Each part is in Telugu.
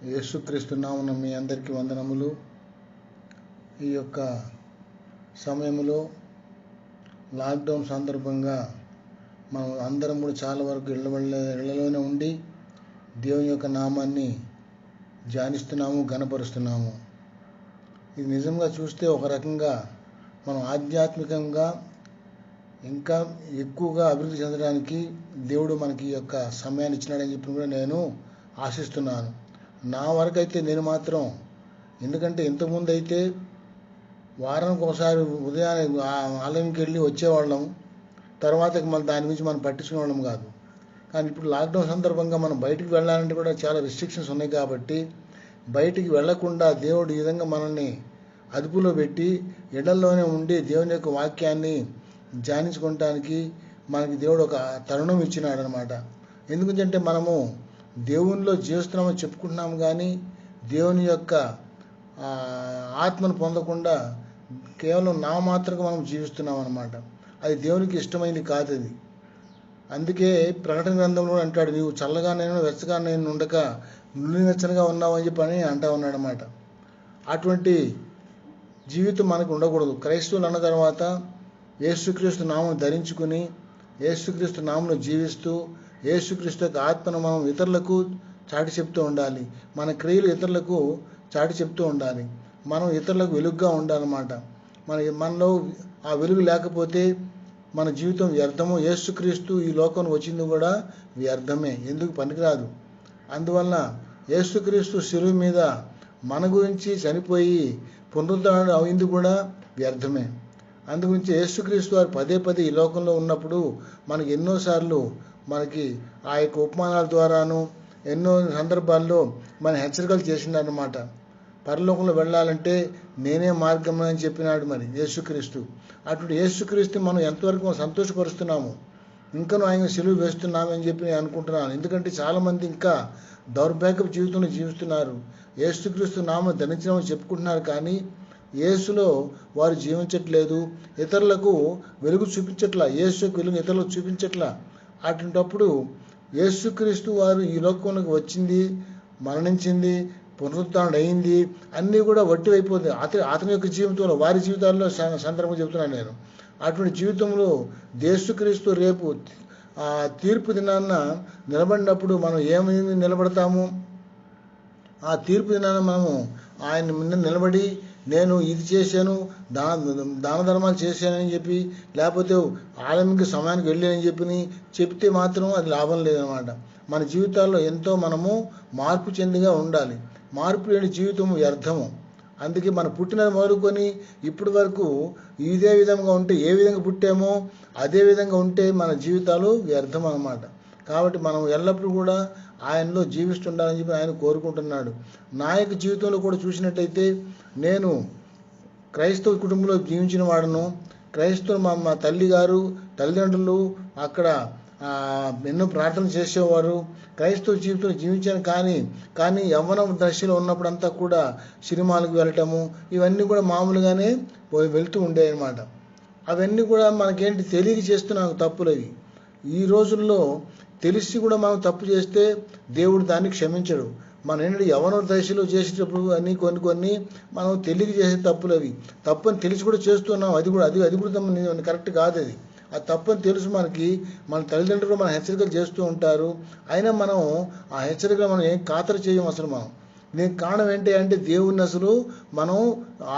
యేసుక్రీస్తు నామమున మీ అందరికీ వందనములు. ఈ యొక్క సమయంలో లాక్డౌన్ సందర్భంగా మనం అందరం కూడా చాలా వరకు ఇళ్లలోనే ఉండి దేవుని యొక్క నామాన్ని ధ్యానిస్తున్నాము, ఘనపరుస్తున్నాము. ఇది నిజంగా చూస్తే ఒక రకంగా మనం ఆధ్యాత్మికంగా ఇంకా ఎక్కువగా అభివృద్ధి చెందడానికి దేవుడు మనకి ఈ యొక్క సమయాన్ని ఇచ్చినాడని చెప్పి కూడా నేను ఆశిస్తున్నాను. నా వరకు అయితే నేను మాత్రం, ఎందుకంటే ఇంతకుముందు అయితే వారానికి ఒకసారి ఉదయాన్నే ఆలయంకి వెళ్ళి వచ్చేవాళ్ళం, తర్వాత మనం దాని గురించి మనం పట్టించుకునే వాళ్ళం కాదు. కానీ ఇప్పుడు లాక్డౌన్ సందర్భంగా మనం బయటికి వెళ్ళాలంటే కూడా చాలా రిస్ట్రిక్షన్స్ ఉన్నాయి కాబట్టి బయటికి వెళ్లకుండా దేవుడు ఈ విధంగా మనల్ని అదుపులో పెట్టి ఇళ్లలోనే ఉండి దేవుని యొక్క వాక్యాన్ని ధ్యానించుకోవటానికి మనకి దేవుడు ఒక తరుణం ఇచ్చినాడు అనమాట. ఎందుకంటే మనము దేవునిలో జీవిస్తున్నామని చెప్పుకుంటున్నాము, కానీ దేవుని యొక్క ఆత్మను పొందకుండా కేవలం నామమాత్రంగా మనం జీవిస్తున్నాం అన్నమాట. అది దేవునికి ఇష్టమైంది కాదు అది. అందుకే ప్రకటన గ్రంథంలో అంటాడు, నీవు చల్లగా నేను వెచ్చగా నేను ఉండక నులివెచ్చనగా ఉన్నావు అని చెప్పి అంటా ఉన్నాడు అన్నమాట. అటువంటి జీవితం మనకు ఉండకూడదు. క్రైస్తవులు అన్న తర్వాత యేసుక్రీస్తు నామం ధరించుకుని యేసుక్రీస్తు నామను జీవిస్తూ యేసుక్రీస్తు యొక్క ఆత్మను మనం ఇతరులకు చాటి చెప్తూ ఉండాలి. మన క్రియలు ఇతరులకు చాటి చెప్తూ ఉండాలి. మనం ఇతరులకు వెలుగుగా ఉండాలన్నమాట. మనలో ఆ వెలుగు లేకపోతే మన జీవితం వ్యర్థము. యేసుక్రీస్తు ఈ లోకం వచ్చింది కూడా వ్యర్థమే, ఎందుకు పనికిరాదు. అందువలన యేసుక్రీస్తు శిలువ మీద మన గురించి చనిపోయి పునరుద్ధరణ అయింది కూడా వ్యర్థమే. అందుగురించి యేసుక్రీస్తు వారు పదే పదే ఈ లోకంలో ఉన్నప్పుడు మనకి ఎన్నోసార్లు మనకి ఆ యొక్క ఉపమానాల ద్వారాను ఎన్నో సందర్భాల్లో మన హెచ్చరికలు చేసిందన్నమాట. పరలోకంలో వెళ్ళాలంటే నేనే మార్గం అని చెప్పినాడు మరి యేసుక్రీస్తు. అటువంటి యేసుక్రీస్తు మనం ఎంతవరకు సంతోషపరుస్తున్నాము, ఇంకనూ ఆయన సెలువు వేస్తున్నామని చెప్పి నేను అనుకుంటున్నాను. ఎందుకంటే చాలామంది ఇంకా దౌర్భాగ్యపు జీవితంలో జీవిస్తున్నారు. యేసుక్రీస్తు నామం ధరించమని చెప్పుకుంటున్నారు, కానీ యేసులో వారు జీవించట్లేదు, ఇతరులకు వెలుగు చూపించట్లా, యేసు వెలుగు ఇతరులకు చూపించట్లా. అటువంటప్పుడు యేసుక్రీస్తు వారు ఈ లోకంలోకి వచ్చింది, మరణించింది, పునరుద్ధరణ అయింది, అన్నీ కూడా వట్టివైపోతుంది అతని యొక్క జీవితంలో, వారి జీవితాల్లో సందర్భంగా చెబుతున్నాను నేను. అటువంటి జీవితంలో యేసుక్రీస్తు రేపు తీర్పు దినాన్న నిలబడినప్పుడు మనం ఏమైంది నిలబడతాము? ఆ తీర్పు దినాన మనము ఆయన ముందు నిలబడి నేను ఇది చేశాను, దాన ధర్మాలు చేశానని చెప్పి, లేకపోతే ఆలయంకి సమయానికి వెళ్ళానని చెప్తే మాత్రం అది లాభం లేదనమాట. మన జీవితాల్లో ఎంతో మనము మార్పు చెందిగా ఉండాలి. మార్పు లేని జీవితం వ్యర్థము. అందుకే మన పుట్టిన మొదలుకొని ఇప్పటి వరకు ఇదే విధంగా ఉంటే, ఏ విధంగా పుట్టామో అదే విధంగా ఉంటే మన జీవితాలు వ్యర్థం అన్నమాట. కాబట్టి మనం ఎల్లప్పుడూ కూడా ఆయనలో జీవిస్తుండాలని చెప్పి ఆయన కోరుకుంటున్నాడు. నా యొక్క జీవితంలో కూడా చూసినట్టయితే నేను క్రైస్తవ కుటుంబంలో జీవించిన వాడను. క్రైస్తవులు మా తల్లి గారు తల్లిదండ్రులు అక్కడ ఎన్నో ప్రార్థనలు చేసేవారు. క్రైస్తవ జీవితంలో జీవించాను, కానీ యవ్వనం దశలో ఉన్నప్పుడంతా కూడా సినిమాలకు వెళ్ళటము ఇవన్నీ కూడా మామూలుగానే వెళ్తూ ఉండేవన్నమాట. అవన్నీ కూడా మనకేంటి తెలియక చేస్తున్న తప్పులు అవి. ఈ రోజుల్లో తెలిసి కూడా మనం తప్పు చేస్తే దేవుడు దాన్ని క్షమించడు. మనం ఏంటంటే యవ్వన దశలో చేసేటప్పుడు అన్నీ కొన్ని మనం తెలియక చేసే తప్పులు అవి. తప్పని తెలిసి కూడా చేస్తున్నాం, అది కూడా కరెక్ట్ కాదు. అది ఆ తప్పని తెలుసు మనకి, మన తల్లిదండ్రులు మన హెచ్చరికలు చేస్తూ ఉంటారు. అయినా మనం ఆ హెచ్చరికలు మనం ఏం ఖాతరు చేయం అసలు. మనం దీనికి కారణం ఏంటి అంటే దేవుణ్ణి అసలు మనం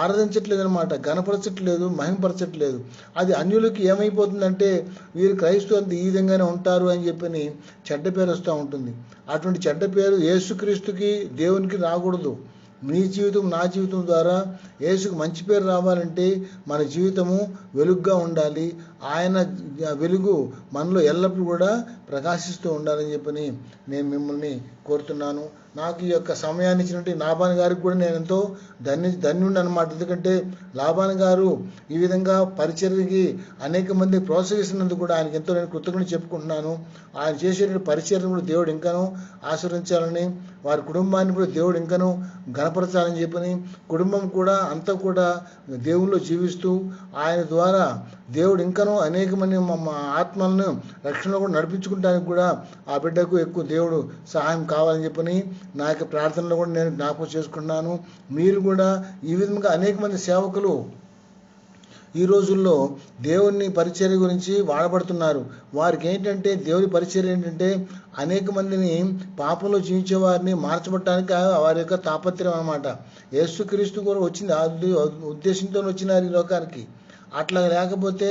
ఆరాధించట్లేదు అనమాట, ఘనపరచట్లేదు, మహింపరచట్లేదు. అది అన్యులకి ఏమైపోతుందంటే వీరు క్రైస్తవులు ఈ విధంగానే ఉంటారు అని చెప్పని చెడ్డ పేరు వస్తూ ఉంటుంది. అటువంటి చెడ్డ పేరు యేసుక్రీస్తుకి దేవునికి రాకూడదు. నీ జీవితం నా జీవితం ద్వారా యేసుకు మంచి పేరు రావాలంటే మన జీవితము వెలుగుగా ఉండాలి. ఆయన వెలుగు మనలో ఎల్లప్పుడూ కూడా ప్రకాశిస్తూ ఉండాలని చెప్పని నేను మిమ్మల్ని కోరుతున్నాను. నాకు ఈ యొక్క సమయాన్ని ఇచ్చినట్టు లాబాను గారికి కూడా నేను ఎంతో ధన్యుడు అనమాట. ఎందుకంటే లాబాను గారు ఈ విధంగా పరిచర్యకి అనేక మంది ప్రోత్సహిస్తున్నందుకు కూడా ఆయనకి ఎంతో నేను కృతజ్ఞతలు చెప్పుకుంటున్నాను. ఆయన చేసే పరిచర్యను కూడా దేవుడు ఇంకనూ ఆశీర్వదించాలని, వారి కుటుంబాన్ని కూడా దేవుడు ఇంకనూ ఘనపరచాలని చెప్పని, కుటుంబం కూడా అంతా కూడా దేవుల్లో జీవిస్తూ ఆయన ద్వారా దేవుడు ఇంకనూ అనేక మంది మా ఆత్మలను రక్షణలో కూడా నడిపించుకుంటానికి కూడా ఆ బిడ్డకు ఎక్కువ దేవుడు సహాయం కావాలని చెప్పని నా యొక్క ప్రార్థనలో కూడా నేను జ్ఞాపకం చేసుకుంటున్నాను. మీరు కూడా ఈ విధంగా అనేక మంది సేవకులు ఈ రోజుల్లో దేవుని పరిచర్య గురించి వాడబడుతున్నారు. వారికి ఏంటంటే దేవుని పరిచర్య ఏంటంటే అనేక మందిని పాపంలో జీవించే వారిని మార్చబడటానికి వారి యొక్క తాపత్రయం అన్నమాట. యేసుక్రీస్తు కూడా వచ్చింది ఆ ఉద్దేశంతో వచ్చినారు ఈ లోకానికి. అట్లా లేకపోతే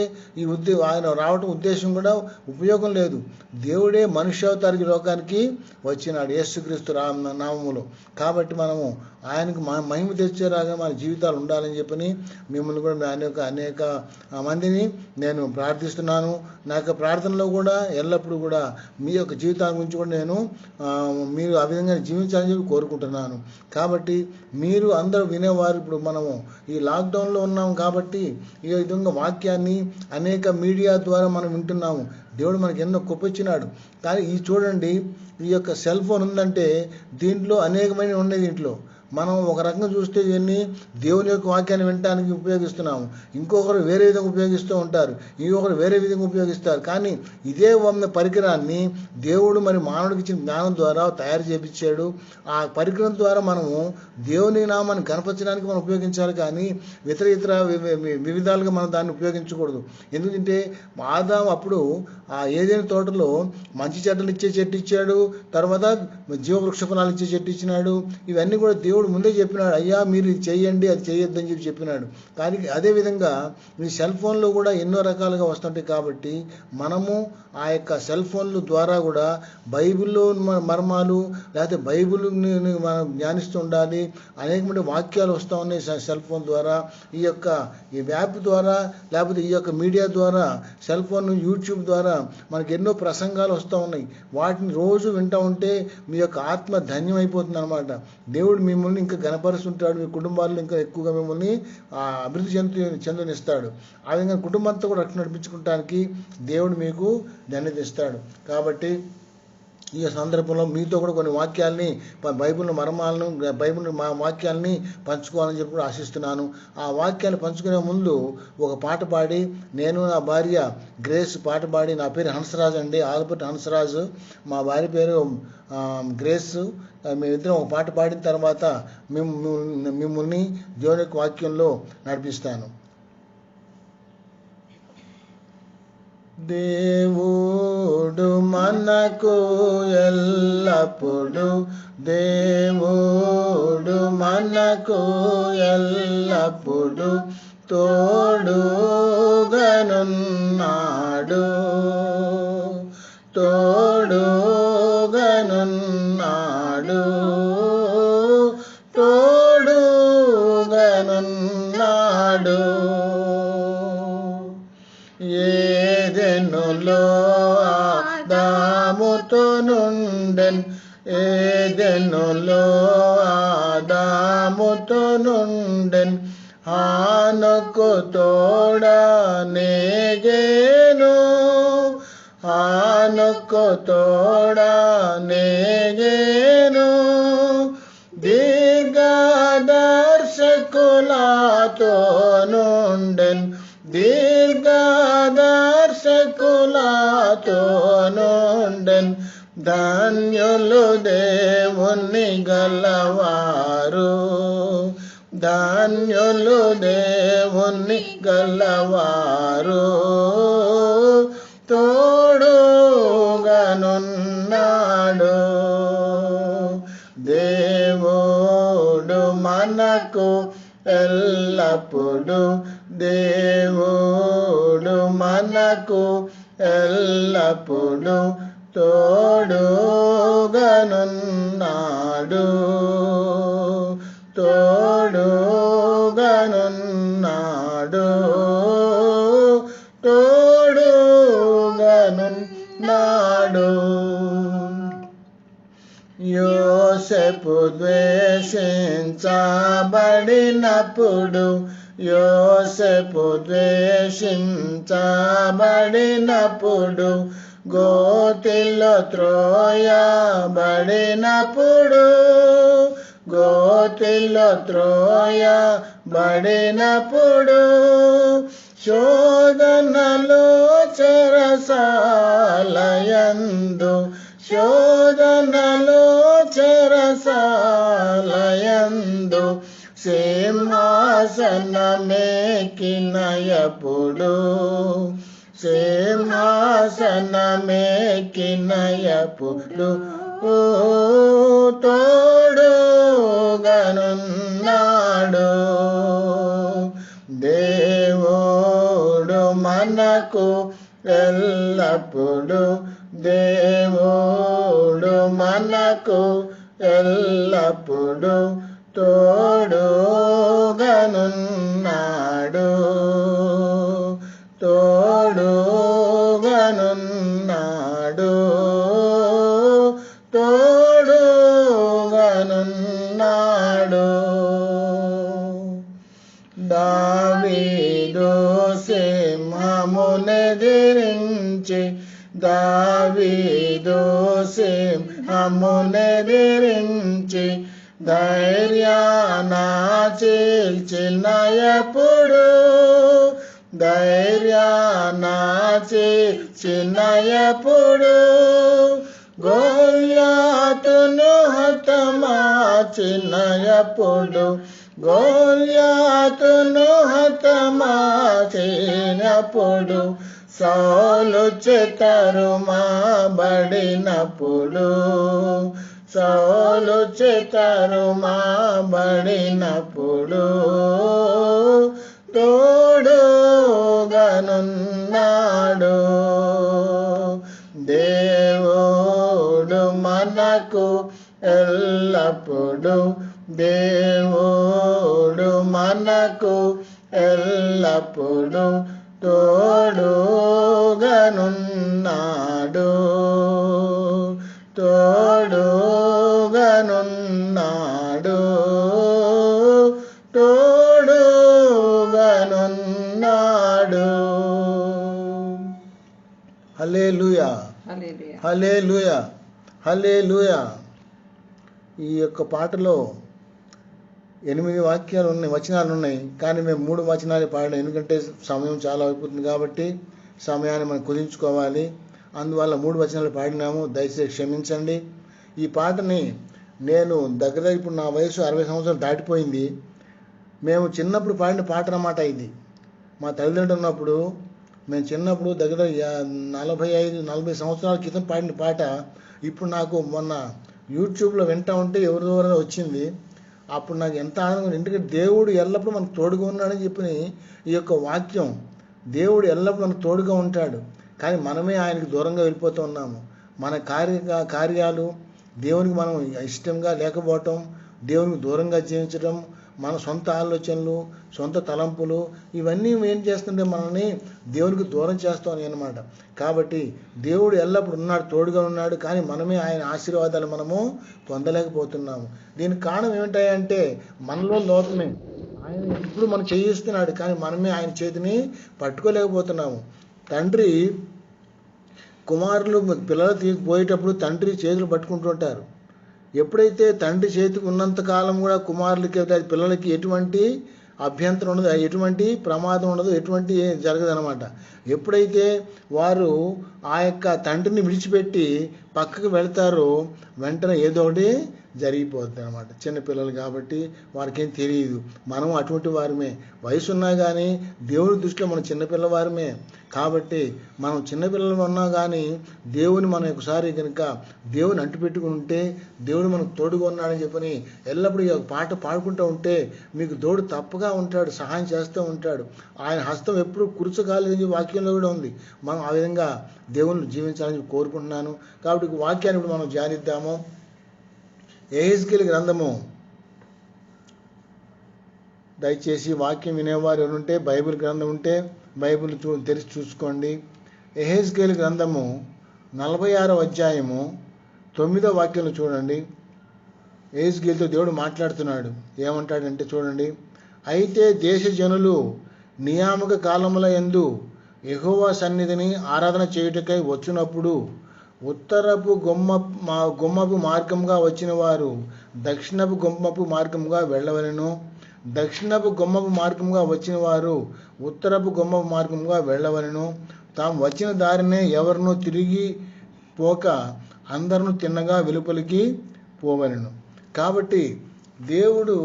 ఆయన రావటం ఉద్దేశం కూడా ఉపయోగం లేదు. దేవుడే మనుష్యావతారికి లోకానికి వచ్చినాడు యేసుక్రీస్తు నామములో. కాబట్టి మనము ఆయనకు మహిమ తెచ్చేలాగా మన జీవితాలు ఉండాలని చెప్పని మిమ్మల్ని కూడా అనేక మందిని నేను ప్రార్థిస్తున్నాను. నా యొక్క ప్రార్థనలో కూడా ఎల్లప్పుడూ కూడా మీ యొక్క జీవితాల గురించి కూడా నేను మీరు ఆ విధంగా జీవించాలని చెప్పి కోరుకుంటున్నాను. కాబట్టి మీరు అందరూ వినేవారు. ఇప్పుడు మనము ఈ లాక్డౌన్లో ఉన్నాము కాబట్టి ఈ విధంగా వాక్యాన్ని అనేక మీడియా ద్వారా మనం వింటున్నాము. దేవుడు మనకి ఎన్నో గొప్పచ్చినాడు. కానీ ఈ చూడండి, ఈ యొక్క సెల్ ఫోన్ ఉందంటే దీంట్లో అనేకమైన ఉన్నాయి. దీంట్లో మనం ఒక రకంగా చూస్తే ఇవన్నీ దేవుని యొక్క వాక్యాన్ని వినడానికి ఉపయోగిస్తున్నాము. ఇంకొకరు వేరే విధంగా ఉపయోగిస్తూ ఉంటారు, ఇంకొకరు వేరే విధంగా ఉపయోగిస్తారు. కానీ ఇదే పరికరాన్ని దేవుడు మరి మానవుడికి ఇచ్చిన జ్ఞానం ద్వారా తయారు చేయించాడు. ఆ పరికరం ద్వారా మనము దేవుని నామాన్ని కనపరచడానికి మనం ఉపయోగించాలి. కానీ ఇతర వివిధాలుగా మనం దాన్ని ఉపయోగించకూడదు. ఎందుకంటే ఆదాము అప్పుడు ఆ ఏదైనా తోటలో మంచి చెడ్డలు ఇచ్చే చెట్టు ఇచ్చాడు, తర్వాత జీవవృక్ష ఫలాలు ఇచ్చే చెట్టు ఇచ్చినాడు. ఇవన్నీ కూడా దేవుడు ముందే చెప్పినాడు, అయ్యా మీరు ఇది చేయండి అది చేయొద్దని చెప్పినాడు. కానీ అదేవిధంగా మీ సెల్ ఫోన్లో కూడా ఎన్నో రకాలుగా వస్తుంటాయి. కాబట్టి మనము ఆ యొక్క సెల్ ఫోన్ల ద్వారా కూడా బైబిల్లో మర్మాలు లేకపోతే బైబిల్ని మనం ధ్యానిస్తూ ఉండాలి. అనేకమంది వాక్యాలు వస్తూ ఉన్నాయి సెల్ ఫోన్ ద్వారా. ఈ యాప్ ద్వారా లేకపోతే ఈ యొక్క మీడియా ద్వారా సెల్ ఫోన్ యూట్యూబ్ ద్వారా మనకి ఎన్నో ప్రసంగాలు వస్తూ ఉన్నాయి. వాటిని రోజు వింటూ ఉంటే మీ యొక్క ఆత్మ ధన్యం అయిపోతుంది అనమాట. దేవుడు మిమ్మల్ని ఇంకా గణపరుస్తుంటాడు. మీ కుటుంబాల్లో ఇంకా ఎక్కువగా మిమ్మల్ని అభివృద్ధి చెందనిస్తాడు. ఆ విధంగా కుటుంబంతో కూడా రక్షణ నడిపించుకోవడానికి దేవుడు మీకు ధన్యత ఇస్తాడు. కాబట్టి ఈ సందర్భంలో మీతో కూడా కొన్ని వాక్యాలని, బైబిల్ మర్మాలను, బైబిల్ వాక్యాలని పంచుకోవాలని చెప్పి కూడా ఆశిస్తున్నాను. ఆ వాక్యాలు పంచుకునే ముందు ఒక పాట పాడి, నేను నా భార్య గ్రేస్ పాట పాడి, నా పేరు హంసరాజు అండి, ఆల్బర్ట్ హంసరాజు, మా భార్య పేరు గ్రేస్. మేమిద్దరం ఒక పాట పాడిన తర్వాత మిమ్మల్ని దేవుని యొక్క వాక్యంలో నడిపిస్తాను. దేవుడు మనకు ఎల్లప్పుడు, దేవుడు మనకు ఎల్లప్పుడు తోడుగనున్నాడు, తోడుగనున్నాడు, తోడుగనున్నాడు. ఏదెనులో ఆదాముతో నుండెన్, ఏదెనులో ఆదాముతో నుండెన్, హానోకు తోడా నేగేను, హానోకు తోడా నేగేను. దీర్ఘదర్శకులతో నుండెన్, దీర్ఘదర్శకులతో నుండెన్. ధన్యులు దేవుని గలవారు, ధన్యులు దేవుని గలవారు, తోడుగనున్నాడు. దేవుడు మనకు ఎల్లప్పుడు, దేవుడు మనకు ఎల్లప్పుడు తోడుగనున్నాడు, తోడుగనున్నాడు, తోడుగనున్నాడు. యోసేపు ద్వేషించబడినప్పుడు, యోసేపు ద్వేషించబడినప్పుడు, గోతిలో త్రోయబడినప్పుడు, గోతిలో త్రోయబడినప్పుడు, శోధనలో చెరసాలయందు శోధనలో చెరసాలయందు సింహాసనమెక్కినయప్పుడు సింహాసనమెక్కినయప్పుడు తోడుగనున్నాడు దేవుడు మనకు ఎల్లప్పుడు దేవుడు మనకు ఎల్లప్పుడు తోడుగనున్నాడు తోడుగనున్నాడు తోడుగనున్నాడు దావీదు సింహమునెదిరించి దావీదు సింహమునెదిరించి ధైర్యాన చీల్చినయప్పుడు ధైర్యాన చీల్చినయప్పుడు గోల్యాతును హతమార్చినయప్పుడు గోల్యాతును హతమార్చినప్పుడు సౌలు చెతరుమాబడినప్పుడు సౌలు చెతరుమాబడినప్పుడు తోడుగనున్నాడు దేవుడు మనకు ఎల్లప్పుడు దేవుడు మనకు ఎల్లప్పుడు తోడుగనున్నాడు తోడుగనున్నాడు తోడుగనున్నాడు. హల్లెలూయా హల్లెలూయా హల్లెలూయా. ఈ యొక్క పాటలో 8 వాక్యాలు ఉన్నాయి, వచనాలు ఉన్నాయి. కానీ మేము 3 వచనాలు పాడాం, ఎందుకంటే సమయం చాలా అయిపోతుంది కాబట్టి సమయాన్ని మనం కుదించుకోవాలి. అందువల్ల 3 వచనాలు పాడినాము, దయచేసి క్షమించండి. ఈ పాటని నేను దగ్గర ఇప్పుడు నా వయసు 60 సంవత్సరాలు దాటిపోయింది. మేము చిన్నప్పుడు పాడిన పాట అన్నమాట ఇది. మా తల్లిదండ్రులు ఉన్నప్పుడు మేము చిన్నప్పుడు దగ్గర 45-40 సంవత్సరాల క్రితం పాడిన పాట ఇప్పుడు నాకు మొన్న యూట్యూబ్లో వింటా ఉంటే ఎవరి ద్వారా వచ్చింది. అప్పుడు నాకు ఎంత ఆనందం, ఎందుకంటే దేవుడు ఎల్లప్పుడూ మనకు తోడుగా ఉన్నాడని చెప్పి ఈ యొక్క వాక్యం. దేవుడు ఎల్లప్పుడూ మనకు తోడుగా ఉంటాడు, కానీ మనమే ఆయనకు దూరంగా వెళ్ళిపోతూ ఉన్నాము. మన కార్యాలు దేవునికి మనం ఇష్టంగా లేకపోవటం, దేవునికి దూరంగా జీవించడం, మన సొంత ఆలోచనలు, సొంత తలంపులు, ఇవన్నీ ఏం చేస్తుంటే మనల్ని దేవునికి దూరం చేస్తామని అన్నమాట. కాబట్టి దేవుడు ఎల్లప్పుడు ఉన్నాడు, తోడుగా ఉన్నాడు, కానీ మనమే ఆయన ఆశీర్వాదాలు మనము పొందలేకపోతున్నాము. దీనికి కారణం ఏమిటంటే మనలో లోపమే. ఆయన ఇప్పుడు మనం చేయిస్తున్నాడు, కానీ మనమే ఆయన చేతిని పట్టుకోలేకపోతున్నాము. తండ్రి కుమారులు పిల్లలు పోయేటప్పుడు తండ్రి చేతులు పట్టుకుంటుంటారు. ఎప్పుడైతే తండ్రి చేతికి ఉన్నంతకాలం కూడా కుమారులకి పిల్లలకి ఎటువంటి అభ్యంతరం ఉండదు, ఎటువంటి ప్రమాదం ఉండదు, ఎటువంటి జరగదనమాట. ఎప్పుడైతే వారు ఆ యొక్క తండ్రిని విడిచిపెట్టి పక్కకు వెళ్తారో వెంటనే ఏదో ఒకటి జరిగిపోతుంది అనమాట. చిన్నపిల్లలు కాబట్టి వారికేం తెలియదు. మనం అటువంటి వారమే, వయసు ఉన్నా కానీ దేవుని దృష్టిలో మనం చిన్నపిల్లవారమే. కాబట్టి మనం చిన్నపిల్లలు ఉన్నా కానీ దేవుని మనం ఒకసారి కనుక దేవుని అంటుపెట్టుకుని ఉంటే దేవుడు మనకు తోడుగా ఉన్నాడని చెప్పని ఎల్లప్పుడూ ఈ పాట పాడుకుంటూ ఉంటే మీకు తోడు తప్పగా ఉంటాడు, సహాయం చేస్తూ ఉంటాడు. ఆయన హస్తం ఎప్పుడు కురుచకాలేదని వాక్యంలో కూడా ఉంది. మనం ఆ విధంగా దేవుని జీవించాలని కోరుకుంటున్నాను. కాబట్టి వాక్యాన్ని ఇప్పుడు మనం ధ్యానిద్దాము. యెహెజ్కేలు గ్రంథము, దయచేసి వాక్యం వినేవారు ఎవరుంటే బైబిల్ గ్రంథం ఉంటే బైబిల్ తెరిచి చూసుకోండి. యెహెజ్కేలు గ్రంథము 46వ అధ్యాయము 9వ వాక్యంలో చూడండి. యెహెజ్కేలుతో దేవుడు మాట్లాడుతున్నాడు. ఏమంటాడంటే చూడండి, అయితే దేశ జనులు నియామక కాలముల యందు యెహోవా సన్నిధిని ఆరాధన చేయుటకై వచ్చినప్పుడు ఉత్తరపు గుమ్మపు మార్గంగా వచ్చిన వారు దక్షిణపు గుమ్మపు మార్గంగా వెళ్ళవలెను. దక్షిణపు గుమ్మపు మార్గంగా వచ్చిన వారు ఉత్తరపు గుమ్మపు మార్గంగా వెళ్ళవలెను. తాము వచ్చిన దారినే ఎవరినూ తిరిగి పోక అందరూ తిన్నగా వెలుపలికి పోవలెను. కాబట్టి దేవుడు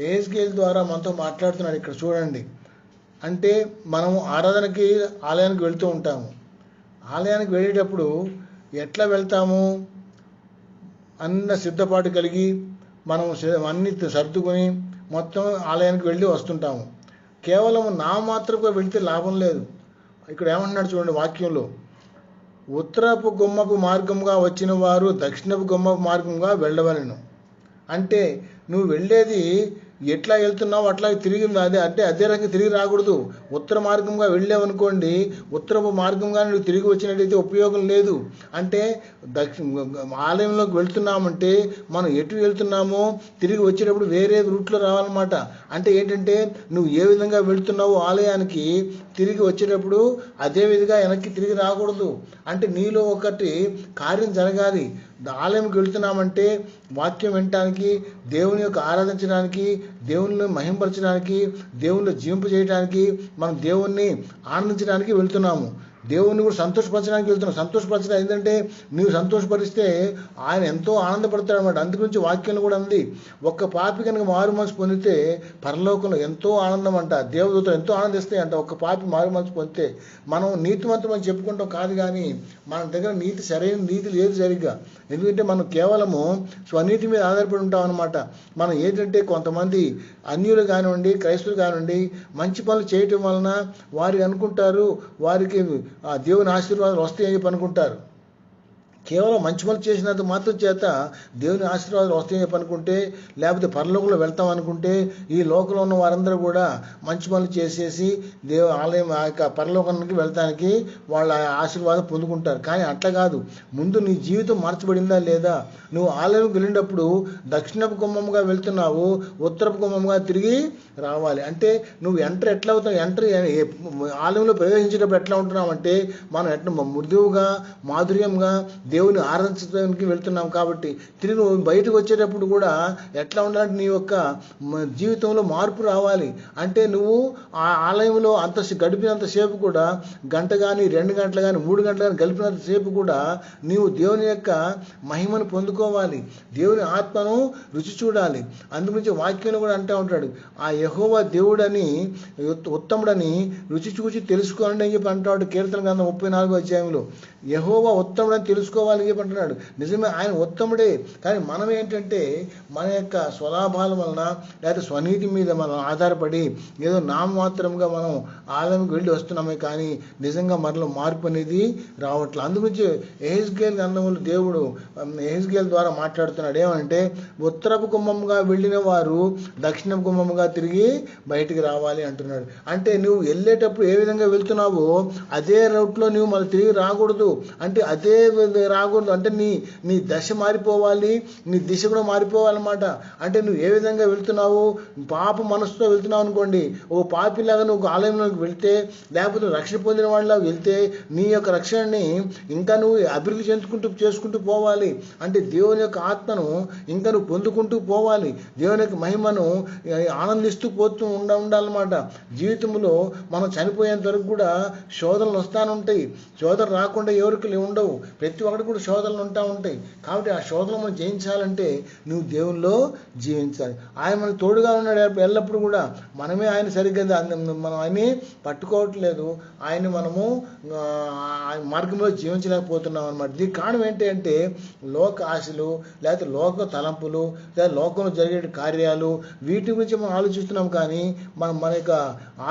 యెహెజ్కేలు ద్వారా మనతో మాట్లాడుతున్నాడు. ఇక్కడ చూడండి, అంటే మనం ఆలయానికి వెళ్తూ ఉంటాము. ఆలయానికి వెళ్ళేటప్పుడు ఎట్లా వెళ్తాము? అన్న సిద్ధపాటు కలిగి మనం అన్ని సర్దుకొని మొత్తం ఆలయానికి వెళ్ళి వస్తుంటాము. కేవలం నామమాత్రంగా వెళ్తే లాభం లేదు. ఇక్కడ ఏమంటున్నాడు చూడండి వాక్యంలో, ఉత్తరపు గుమ్మపు మార్గంగా వచ్చిన వారు దక్షిణపు గుమ్మపు మార్గంగా వెళ్ళవలెను. అంటే నువ్వు వెళ్ళేది ఎట్లా వెళ్తున్నావు అట్లా తిరిగి అదే రకంగా తిరిగి రాకూడదు. ఉత్తర మార్గంగా వెళ్ళావనుకోండి, ఉత్తరపు మార్గంగా నువ్వు తిరిగి వచ్చినట్టయితే ఉపయోగం లేదు. అంటే ఆలయంలోకి వెళ్తున్నామంటే మనం ఎటు వెళ్తున్నామో తిరిగి వచ్చేటప్పుడు వేరే రూట్లో రావాలన్నమాట. అంటే ఏంటంటే నువ్వు ఏ విధంగా వెళ్తున్నావో ఆలయానికి తిరిగి వచ్చేటప్పుడు అదే విధంగా వెనక్కి తిరిగి రాకూడదు. అంటే నీలో ఒకటి కార్యం జరగాలి. ఆలయంకి వెళ్తున్నామంటే వాక్యం వినటానికి, దేవుని యొక్క ఆరాధించడానికి, దేవుని మహింపరచడానికి, దేవుని జీవింపజేయడానికి, మనం దేవుణ్ణి ఆనందించడానికి వెళ్తున్నాము. దేవుణ్ణి కూడా సంతోషపరచడానికి వెళ్తున్నాం. సంతోషపరచడం ఏంటంటే నువ్వు సంతోషపరిస్తే ఆయన ఎంతో ఆనందపడతాడు అనమాట. అందుగురించి వాక్యంలో కూడా ఉంది, ఒక్క పాపి కనుక మారు మనసు పొందితే పరలోకంలో ఎంతో ఆనందం అంట. దేవదూతలు ఎంతో ఆనందిస్తాయి అంట ఒక్క పాపి మారు మనసు పొందితే. మనం నీతిమంతం అని చెప్పుకుంటాం కాదు, కానీ మన దగ్గర సరైన నీతి లేదు సరిగ్గా. ఎందుకంటే మనం కేవలము స్వనీతి మీద ఆధారపడి ఉంటాం అనమాట. మనం ఏంటంటే కొంతమంది అన్యులు కానివ్వండి, క్రైస్తవులు కానివ్వండి, మంచి పనులు చేయటం వలన వారికి అనుకుంటారు వారికి దేవుని ఆశీర్వాదాలు వస్తాయని చెప్పి అనుకుంటారు. కేవలం మంచి పనులు చేసినంత మాత్రం చేత దేవుని ఆశీర్వాదాలు వస్తాయని చెప్పి అనుకుంటే, లేకపోతే పరలోకంలో వెళ్తాం అనుకుంటే, ఈ లోకంలో ఉన్న వారందరూ కూడా మంచి పనులు చేసేసి ఆలయం ఆ యొక్క పరలోకానికి వెళ్తానికి వాళ్ళ ఆశీర్వాదం పొందుకుంటారు. కానీ అట్లా కాదు. ముందు నీ జీవితం మార్చబడిందా లేదా? నువ్వు ఆలయంకి వెళ్ళినప్పుడు దక్షిణపు గుమ్మంగా వెళ్తున్నావు, ఉత్తరపు గుమ్మంగా తిరిగి రావాలి. అంటే నువ్వు ఎంటర్ ఎట్లా అవుతావు? ఆలయంలో ప్రవేశించేటప్పుడు ఎట్లా ఉంటున్నావు అంటే, మనం ఎట్లా మృదువుగా మాధుర్యంగా దేవుని ఆరాధించడానికి వెళ్తున్నాం. కాబట్టి తిరిగి నువ్వు బయటకు వచ్చేటప్పుడు కూడా ఎట్లా ఉండాలంటే నీ యొక్క జీవితంలో మార్పు రావాలి. అంటే నువ్వు ఆ ఆలయంలో గడిపినంతసేపు కూడా గంట కానీ 2 గంటలు కానీ 3 గంటలు కానీ గడిపినంతసేపు కూడా నీవు దేవుని యొక్క మహిమను పొందుకోవాలి, దేవుని ఆత్మను రుచి చూడాలి. అందుగురించి వాక్యంలో కూడా అంటూ ఉంటాడు, ఆ యెహోవా దేవుడని ఉత్తముడని రుచి చూచి తెలుసుకోండి అని చెప్పి అంటాడు కీర్తన గ్రంథం 34వ అధ్యాయంలో. యెహోవా ఉత్తముడని తెలుసుకోవాలని చెప్పి అంటున్నాడు. నిజమే, ఆయన ఉత్తముడే. కానీ మనం ఏంటంటే మన యొక్క స్వలాభాల వలన లేకపోతే స్వనీతి మీద మనం ఆధారపడి ఏదో నామమాత్రంగా మనం ఆలయంకి వెళ్ళి వస్తున్నామే, కానీ నిజంగా మనలో మార్పు అనేది రావట్లేదు. అందుగురించి యెహెజ్కేలు గ్రంథంలో దేవుడు యెహెజ్కేలు ద్వారా మాట్లాడుతున్నాడు. ఏమంటే ఉత్తరపు గుమ్మంగా వెళ్ళిన వారు దక్షిణపు గుమ్మంగా తిరిగి బయటికి రావాలి అంటున్నాడు. అంటే నువ్వు వెళ్ళేటప్పుడు ఏ విధంగా వెళ్తున్నావో అదే రూట్లో నువ్వు మళ్ళీ తిరిగి రాకూడదు. అంటే అదే రాకూడదు. అంటే నీ దశ మారిపోవాలి, నీ దిశ కూడా మారిపోవాలన్నమాట. అంటే నువ్వు ఏ విధంగా వెళ్తున్నావు? పాప మనసుతో వెళ్తున్నావు అనుకోండి, ఓ పాపిలాగా నువ్వు ఆలయంలోకి వెళ్తే, లేకపోతే రక్షణ పొందిన వాళ్ళలాగా వెళ్తే నీ యొక్క రక్షణని ఇంకా నువ్వు అభివృద్ధి చేసుకుంటూ పోవాలి. అంటే దేవుని యొక్క ఆత్మను ఇంకా నువ్వు పొందుకుంటూ పోవాలి, దేవుని యొక్క మహిమను ఆనందిస్తూ పోతూ ఉండాలన్నమాట. జీవితంలో మనం చనిపోయేంత వరకు కూడా శోధనలు వస్తానే ఉంటాయి. శోధన రాకుండా ఎవరికి ఉండవు. ప్రతి ఒక్కటి కూడా శోధనలు ఉంటాయి. కాబట్టి ఆ శోధనలు మనం జయించాలంటే నువ్వు దేవునిలో జీవించాలి. ఆయన మనకు తోడుగా ఉన్నాడు ఎల్లప్పుడు కూడా. మనమే ఆయన సరిగ్గా మనం ఆయన్ని పట్టుకోవట్లేదు, ఆయన్ని మనము మార్గంలో జీవించలేకపోతున్నాం అనమాట. దీనికి కారణం ఏంటి అంటే లోక ఆశలు, లేకపోతే లోక తలంపులు, లేదా లోకంలో జరిగే కార్యాలు, వీటి గురించి మనం ఆలోచిస్తున్నాం. కానీ మన యొక్క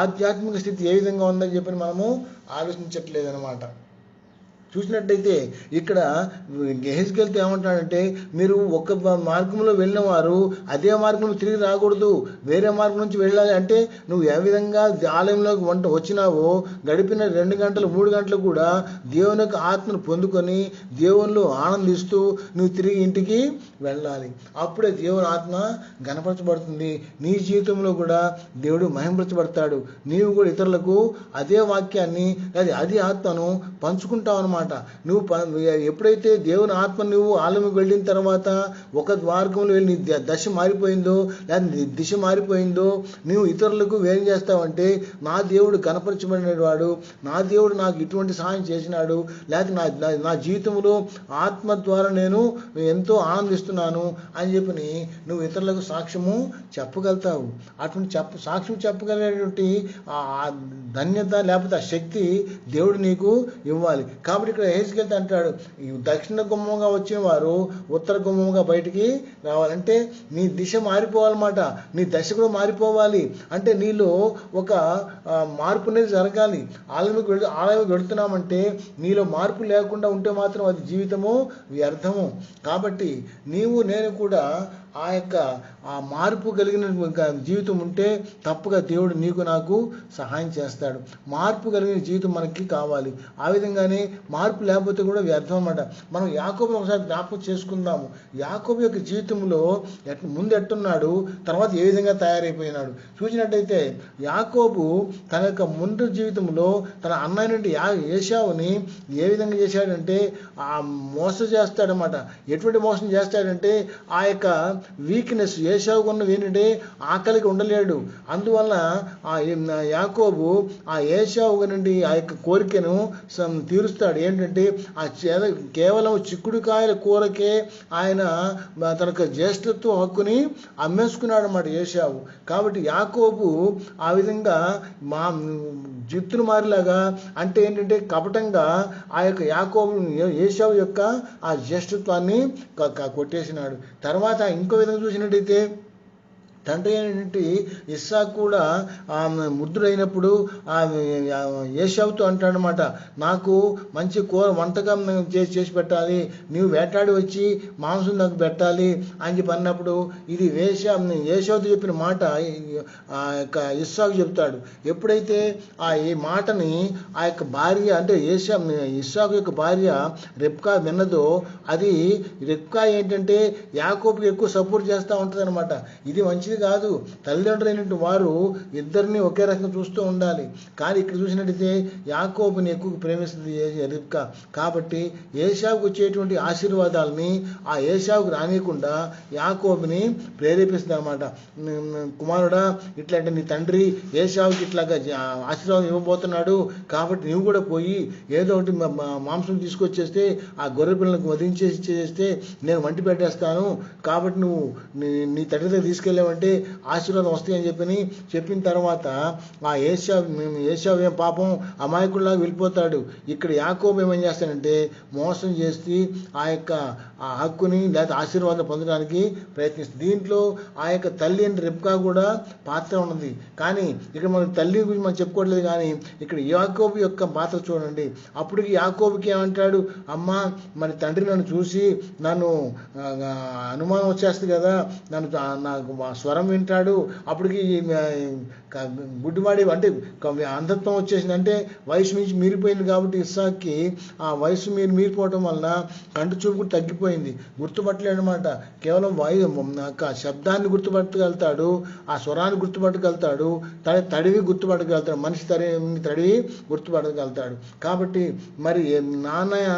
ఆధ్యాత్మిక స్థితి ఏ విధంగా ఉందని చెప్పి మనము ఆలోచించట్లేదు అనమాట. చూసినట్టయితే ఇక్కడ యెహెజ్కేలుతో ఏమంటాడంటే, మీరు ఒక మార్గంలో వెళ్ళిన వారు అదే మార్గంలో తిరిగి రాకూడదు, వేరే మార్గం నుంచి వెళ్ళాలి. అంటే నువ్వు ఏ విధంగా ఆలయంలోకి వచ్చినావో గడిపిన 2 గంటలు 3 గంటలు కూడా దేవుని యొక్క ఆత్మను పొందుకొని దేవునిలో ఆనందిస్తూ నువ్వు తిరిగి ఇంటికి వెళ్ళాలి. అప్పుడే దేవుని ఆత్మ గణపరచబడుతుంది. నీ జీవితంలో కూడా దేవుడు మహింపరచబడతాడు. నీవు కూడా ఇతరులకు అదే వాక్యాన్ని అది ఆత్మను పంచుకుంటావు అన్నమాట. అన్నమాట. నువ్వు ఎప్పుడైతే దేవుని ఆత్మ నువ్వు ఆలయంకి వెళ్ళిన తర్వాత ఒక మార్గంలో వెళ్ళి నీ దశ మారిపోయిందో లేదా నీ దిశ మారిపోయిందో నువ్వు ఇతరులకు ఏం చేస్తావంటే నా దేవుడు కనపరచబడినవాడు, నా దేవుడు నాకు ఇటువంటి సహాయం చేసినాడు, లేకపోతే నా జీవితంలో ఆత్మ ద్వారా నేను ఎంతో ఆనందిస్తున్నాను అని చెప్పి నువ్వు ఇతరులకు సాక్ష్యము చెప్పగలుగుతావు. అటువంటి సాక్ష్యం చెప్పగలిగేటువంటి ధన్యత లేకపోతే ఆ శక్తి దేవుడు నీకు ఇవ్వాలి. కాబట్టి ఇక్కడ హెచ్కెళ్తే అంటాడు, దక్షిణ గుమ్మంగా వచ్చిన వారు ఉత్తర గుమ్మంగా బయటికి రావాలంటే నీ దిశ మారిపోవాలన్నమాట. నీ దశ కూడా మారిపోవాలి. అంటే నీలో ఒక మార్పు అనేది జరగాలి. ఆలయంకి వెళుతున్నామంటే నీలో మార్పు లేకుండా ఉంటే మాత్రం అది జీవితము వ్యర్థము. కాబట్టి నేను కూడా ఆ మార్పు కలిగిన జీవితం ఉంటే తప్పగా దేవుడు నీకు నాకు సహాయం చేస్తాడు. మార్పు కలిగిన జీవితం మనకి కావాలి. ఆ విధంగానే మార్పు లేకపోతే కూడా వ్యర్థం అన్నమాట. మనం యాకోబుని ఒకసారి జ్ఞాపకం చేసుకుందాము. యాకోబు యొక్క జీవితంలో ముందు ఎట్టున్నాడు, తర్వాత ఏ విధంగా తయారైపోయినాడు చూసినట్టయితే యాకోబు తన యొక్క ముందు జీవితంలో తన అన్నయ్య ఏశావుని ఏ విధంగా చేశాడంటే మోసం చేస్తాడనమాట. ఎటువంటి మోసం చేస్తాడంటే ఆ యొక్క వీక్నెస్ ఏశావుకు ఉన్నది ఏంటంటే ఆకలికి ఉండలేడు. అందువల్ల యాకోబు ఏశావు నుండి ఆ యొక్క కోరికను తీరుస్తాడు. ఏంటంటే కేవలం చిక్కుడుకాయల కూరకే ఆయన తన జ్యేష్ఠత్వ హక్కుని అమ్మేసుకున్నాడు అన్నమాట ఏశావు. కాబట్టి యాకోబు ఆ విధంగా జిత్తులు మారిలాగా అంటే ఏంటంటే కపటంగా ఆ యొక్క యాకోబు ఏశావు యొక్క ఆ జ్యేష్ఠత్వాన్ని కొట్టేసినాడు. తర్వాత ఇంకో విధంగా చూసినట్టయితే తండ్రి అయినటువంటి ఇస్సాకు కూడా వృద్ధుడైనప్పుడు ఏశావుతో అంటాడనమాట, నాకు మంచి వంటగా చేసి పెట్టాలి, నీవు వేటాడి వచ్చి మాంసం నాకు పెట్టాలి అని చెప్పి అన్నప్పుడు ఇది ఏశావుతో చెప్పిన మాట యొక్క ఇస్సాకు చెప్తాడు. ఎప్పుడైతే ఈ మాటని ఆ యొక్క భార్య అంటే ఇస్సాకు యొక్క భార్య రెబ్కా విన్నదో అది రెబ్కా ఏంటంటే యాకోబుకి ఎక్కువ సపోర్ట్ చేస్తూ ఉంటుంది అనమాట. ఇది మంచిది కాదు. తల్లిదండ్రులైనటువంటి వారు ఇద్దరిని ఒకే రకంగా చూస్తూ ఉండాలి. కానీ ఇక్కడ చూసినట్టయితే యాకోబుని ఎక్కువ ప్రేమిస్తుంది రెబ్కా. కాబట్టి ఏశావుకు వచ్చేటువంటి ఆశీర్వాదాలని ఆ ఏశావుకు రానియకుండా యాకోబుని ప్రేరేపిస్తుంది అనమాట. కుమారుడా, ఇట్లాంటి నీ తండ్రి ఏశావుకి ఇట్లాగా ఆశీర్వాదం ఇవ్వబోతున్నాడు, కాబట్టి నువ్వు కూడా పోయి ఏదో ఒకటి మాంసం తీసుకొచ్చేస్తే ఆ గొర్రె పిల్లలకు వధించేసి చేస్తే నేను వంటి పెట్టేస్తాను, కాబట్టి నువ్వు నీ తండ్రి దగ్గర తీసుకెళ్ళావంటే ఆశీర్వాదం వస్తాయని చెప్పిన తర్వాత ఆ ఏశావు ఏం పాపం అమాయకుల్లాగా వెళ్ళిపోతాడు. ఇక్కడ యాకోబు ఏమేం చేస్తాడంటే మోసం చేసి ఆ యొక్క ఆ హక్కుని లేదా ఆశీర్వాదం పొందడానికి ప్రయత్నిస్తుంది. దీంట్లో ఆ యొక్క తల్లి అంటే రెబ్కా కూడా పాత్ర ఉన్నది. కానీ ఇక్కడ మన తల్లి గురించి మనం చెప్పుకోవట్లేదు, కానీ ఇక్కడ యాకోబు యొక్క పాత్ర చూడండి. అప్పటికి యాకోబుకి ఏమంటాడు, అమ్మ మరి తండ్రి నన్ను చూసి నన్ను అనుమానం వచ్చేస్తుంది కదా, నాకు స్వరం వింటాడు, అప్పటికి గుడ్డివాడి అంటే అంధత్వం వచ్చేసింది, అంటే వయసు మించి మీరిపోయింది. కాబట్టి ఇస్సాక్కి ఆ వయసు మీరిపోవటం వలన కంటి చూపు కూడా తగ్గిపోయింది, గుర్తుపట్టలేడు అనమాట. కేవలం శబ్దాన్ని గుర్తుపట్టగలుగుతాడు, ఆ స్వరాన్ని గుర్తుపట్టగలుగుతాడు, తడివి గుర్తుపట్టగలుగుతాడు, మనిషి తడివి గుర్తుపట్టగలుగుతాడు. కాబట్టి మరి నాన్నయ్య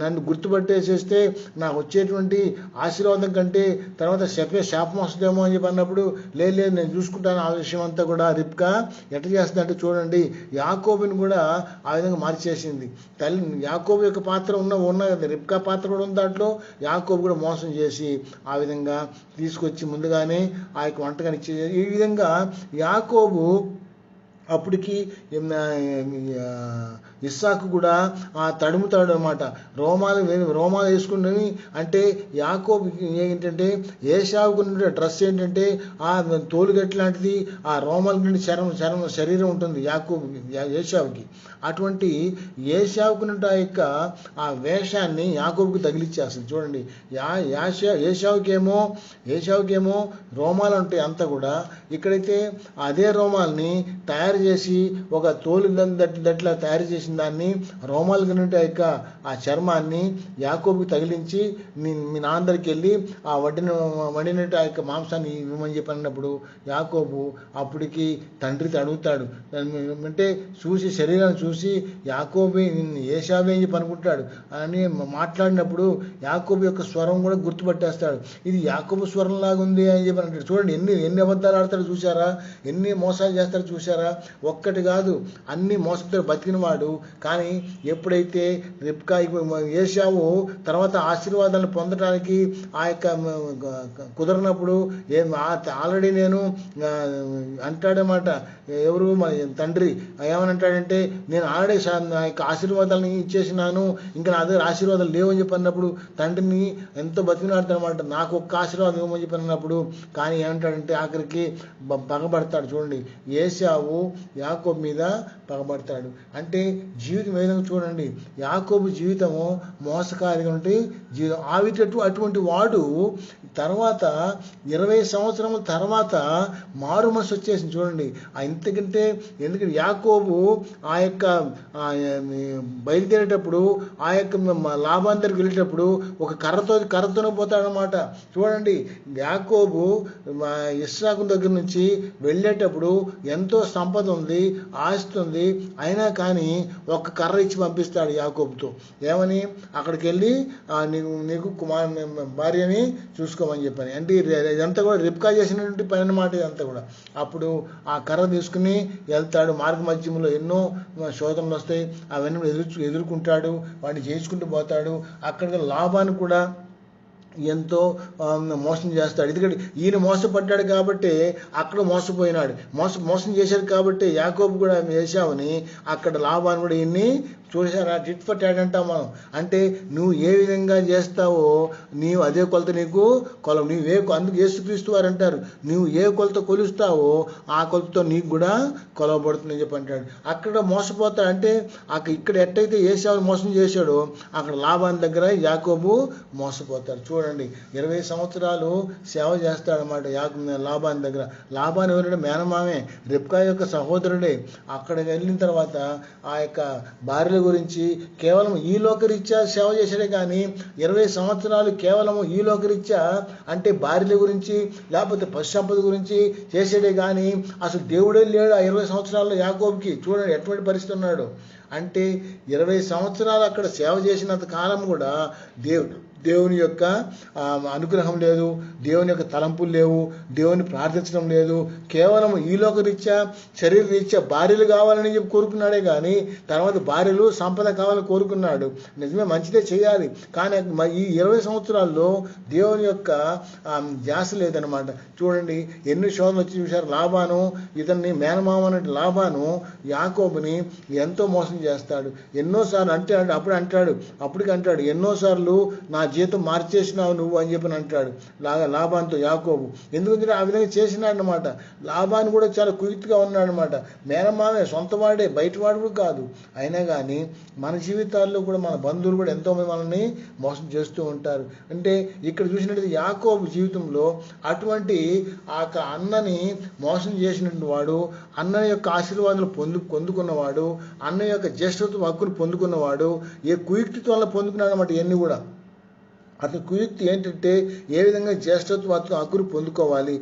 నన్ను గుర్తుపట్టేసేస్తే నాకు వచ్చేటువంటి ఆశీర్వాదం కంటే తర్వాత శాపం వస్తుందేమో అని చెప్పి అన్నప్పుడు లేదు నేను చూసుకుంటాను ఆ విషయం అంతా కూడా రెబ్కా ఎట్లా చేస్తుందంటే చూడండి, యాకోబుని కూడా ఆ విధంగా మార్చేసింది. యాకోబు యొక్క పాత్ర ఉన్న రెబ్కా పాత్ర కూడా ఉంది దాంట్లో. యాకోబు కూడా మోసం చేసి ఆ విధంగా తీసుకొచ్చి ముందుగానే ఆ యొక్క వంటకాన్ని ఇచ్చేది. ఈ విధంగా యాకోబు అప్పటికి ఇస్సాకు కూడా తడుముతాడు అనమాట. రోమాలు వేసుకుని అంటే యాకోబుకి ఏంటంటే ఏశావుకు డ్రెస్ ఏంటంటే ఆ తోలుగట్టు లాంటిది, ఆ రోమాల నుండి శరీరం ఉంటుంది ఏశావుకి. అటువంటి ఏశావుకు నుండి ఆ యొక్క ఆ వేషాన్ని యాకోబుకి తగిలిచ్చేస్తుంది. చూడండి, ఏశావుకేమో రోమాలు ఉంటాయి అంతా కూడా. ఇక్కడైతే అదే రోమాల్ని తయారు చేసి ఒక తోలు దట్లా తయారు చేసి చేసిన దాన్ని రోమాలు కలిగిన యొక్క ఆ చర్మాన్ని యాకోబుకి తగిలించి మీ నాన్నకి వెళ్ళి ఆ వండినట్టు ఆ యొక్క మాంసాన్ని ఇవ్వమని చెప్పి అన్నప్పుడు యాకోబు అప్పటికి తండ్రితో అడుగుతాడు. అంటే చూసి శరీరాన్ని చూసి యాకోబు ఏశావే అని చెప్పి అనుకుంటాడు అని మాట్లాడినప్పుడు యాకోబు యొక్క స్వరం కూడా గుర్తుపట్టేస్తాడు. ఇది యాకోబు స్వరం లాగా ఉంది అని చెప్పి అంటాడు. చూడండి ఎన్ని అబద్ధాలు ఆడతాడు చూసారా, ఎన్ని మోసాలు చేస్తాడు చూసారా. ఒక్కటి కాదు, అన్ని మోసంతో బతికినవాడు. కానీ ఎప్పుడైతే రిబ్కా ఏశావు తర్వాత ఆశీర్వాదాలను పొందడానికి ఆ యొక్క కుదరనప్పుడు ఆల్రెడీ నేను అంటాడనమాట. ఎవరు మన తండ్రి ఏమని అంటాడంటే, నేను ఆల్రెడీ ఆ యొక్క ఆశీర్వాదాలను ఇచ్చేసినాను, ఇంకా నా దగ్గర ఆశీర్వాదాలు లేవని చెప్పి అన్నప్పుడు తండ్రిని ఎంతో బతికినాడతానమాట. నాకు ఒక్క ఆశీర్వాదం ఇవ్వమని చెప్పి అన్నప్పుడు కానీ ఏమంటాడంటే ఆఖరికి పగబడతాడు. చూడండి, ఏశావు యాకోబు మీద పగబడతాడు. అంటే జీవితం ఏ విధంగా చూడండి, యాకోబు జీవితము మోసకారిగా ఉంటే జీవితం అటువంటి వాడు తర్వాత 20 సంవత్సరముల తర్వాత మారు మనసు వచ్చేసింది. చూడండి, ఎందుకంటే యాకోబు ఆ యొక్క బయలుదేరేటప్పుడు ఆ యొక్క లాభాన్ దగ్గరికి వెళ్ళేటప్పుడు ఒక కర్రతోనే పోతాడనమాట. చూడండి, యాకోబు ఇస్సాకు దగ్గర నుంచి వెళ్ళేటప్పుడు ఎంతో సంపద ఉంది, ఆస్తి ఉంది, అయినా కానీ ఒక కర్ర ఇచ్చి పంపిస్తాడు యాకోబుతో. ఏమని, అక్కడికి వెళ్ళి నీకు భార్యని చూసుకోమని చెప్పని. అంటే ఇదంతా కూడా రిబ్కా చేసినటువంటి పని అన్నమాట ఇదంతా కూడా. అప్పుడు ఆ కర్ర తీసుకుని వెళ్తాడు. మార్గ మధ్యంలో ఎన్నో శోధనలు వస్తాయి, అవన్నీ ఎదుర్కొంటాడు, వాడిని జయించుకుంటూ పోతాడు. అక్కడ లాభాన్ని కూడా ఎంతో మోసం చేస్తాడు. ఎందుకంటే ఈయన మోసపడ్డాడు కాబట్టి అక్కడ మోసపోయినాడు, మోసం చేశాడు కాబట్టి యాకోబు కూడా ఏశావుని అక్కడ లాభాన్ని కూడా ఈయన్ని చూసారా, టిట్ ఫర్ టాట్ అంటాం మనం. అంటే నువ్వు ఏ విధంగా చేస్తావో నీవు అదే కొలత నీకు కొలవు. అందుకు యేసుక్రీస్తు వారు అంటారు, నువ్వు ఏ కొలత కొలుస్తావో ఆ కొలతతో నీకు కూడా కొలవబడుతుందని చెప్పి అంటాడు. అక్కడ మోసపోతాడు. అంటే ఇక్కడ ఎట్టయితే ఏశావుని మోసం చేశాడో అక్కడ లాభాన్ దగ్గర యాకోబు మోసపోతాడు. చూడండి, 20 సంవత్సరాలు సేవ చేస్తాడనమాట లాభాన్ దగ్గర. లాభాన్ ఎవరంటే మేనమామే, రిబ్కా యొక్క సహోదరుడే. అక్కడికి వెళ్ళిన తర్వాత ఆ యొక్క భార్యల గురించి కేవలం ఈ లోకరీత్యా సేవ చేశాడే కానీ 20 సంవత్సరాలు కేవలం ఈ లోకరీత్యా అంటే భార్యల గురించి లేకపోతే పశు సంపద గురించి చేసాడే కానీ అసలు దేవుడే లేడు ఆ 20 సంవత్సరాల్లో యాకోబుకి. చూడండి ఎటువంటి పరిస్థితి ఉన్నాడు. అంటే 20 సంవత్సరాలు అక్కడ సేవ చేసినంత కాలం కూడా దేవుని యొక్క అనుగ్రహం లేదు, దేవుని యొక్క తలంపులు లేవు, దేవుని ప్రార్థించడం లేదు. కేవలం ఈ లోక రీత్యా శరీర రీత్యా భార్యలు కావాలని చెప్పి కోరుకున్నాడే కానీ తర్వాత భార్యలు సంపద కావాలని కోరుకున్నాడు. నిజమే, మంచిదే చేయాలి, కానీ ఈ 20 సంవత్సరాల్లో దేవుని యొక్క ధ్యాస లేదనమాట. చూడండి, ఎన్ని శోధనలు వచ్చి చూశారు. లాబాను ఇతన్ని మేనమామ అనే లాబాను యాకోబుని ఎంతో మోసం చేస్తాడు. ఎన్నోసార్లు అప్పటికి అంటాడు ఎన్నోసార్లు నా జీతం మార్చేసినావు నువ్వు అని చెప్పి అంటాడు లాబాన్తో యాకోబు. ఎందుకంటే ఆ విధంగా చేసినాడనమాట. లాబాను కూడా చాలా కుయుక్తిగా ఉన్నాడనమాట. మేనమామే, సొంతవాడే, బయటవాడు కూడా కాదు. అయినా కానీ మన జీవితాల్లో కూడా మన బంధువులు కూడా ఎంతోమంది మనల్ని మోసం చేస్తూ ఉంటారు. అంటే ఇక్కడ చూసినట్టు యాకోబు జీవితంలో అటువంటి ఆ అన్నని మోసం చేసినటువంటి వాడు, అన్న యొక్క ఆశీర్వాదాలు పొందుకున్నవాడు, అన్న యొక్క జ్యేష్ఠత్వ హక్కును పొందుకున్నవాడు ఏ కుయుక్తితో వల్ల పొందుకున్నాడు అన్నమాట. ఇవన్నీ కూడా అతని కుయుక్తి ఏంటంటే ఏ విధంగా జ్యేష్ఠత్వ హక్కును పొందుకోవాలి.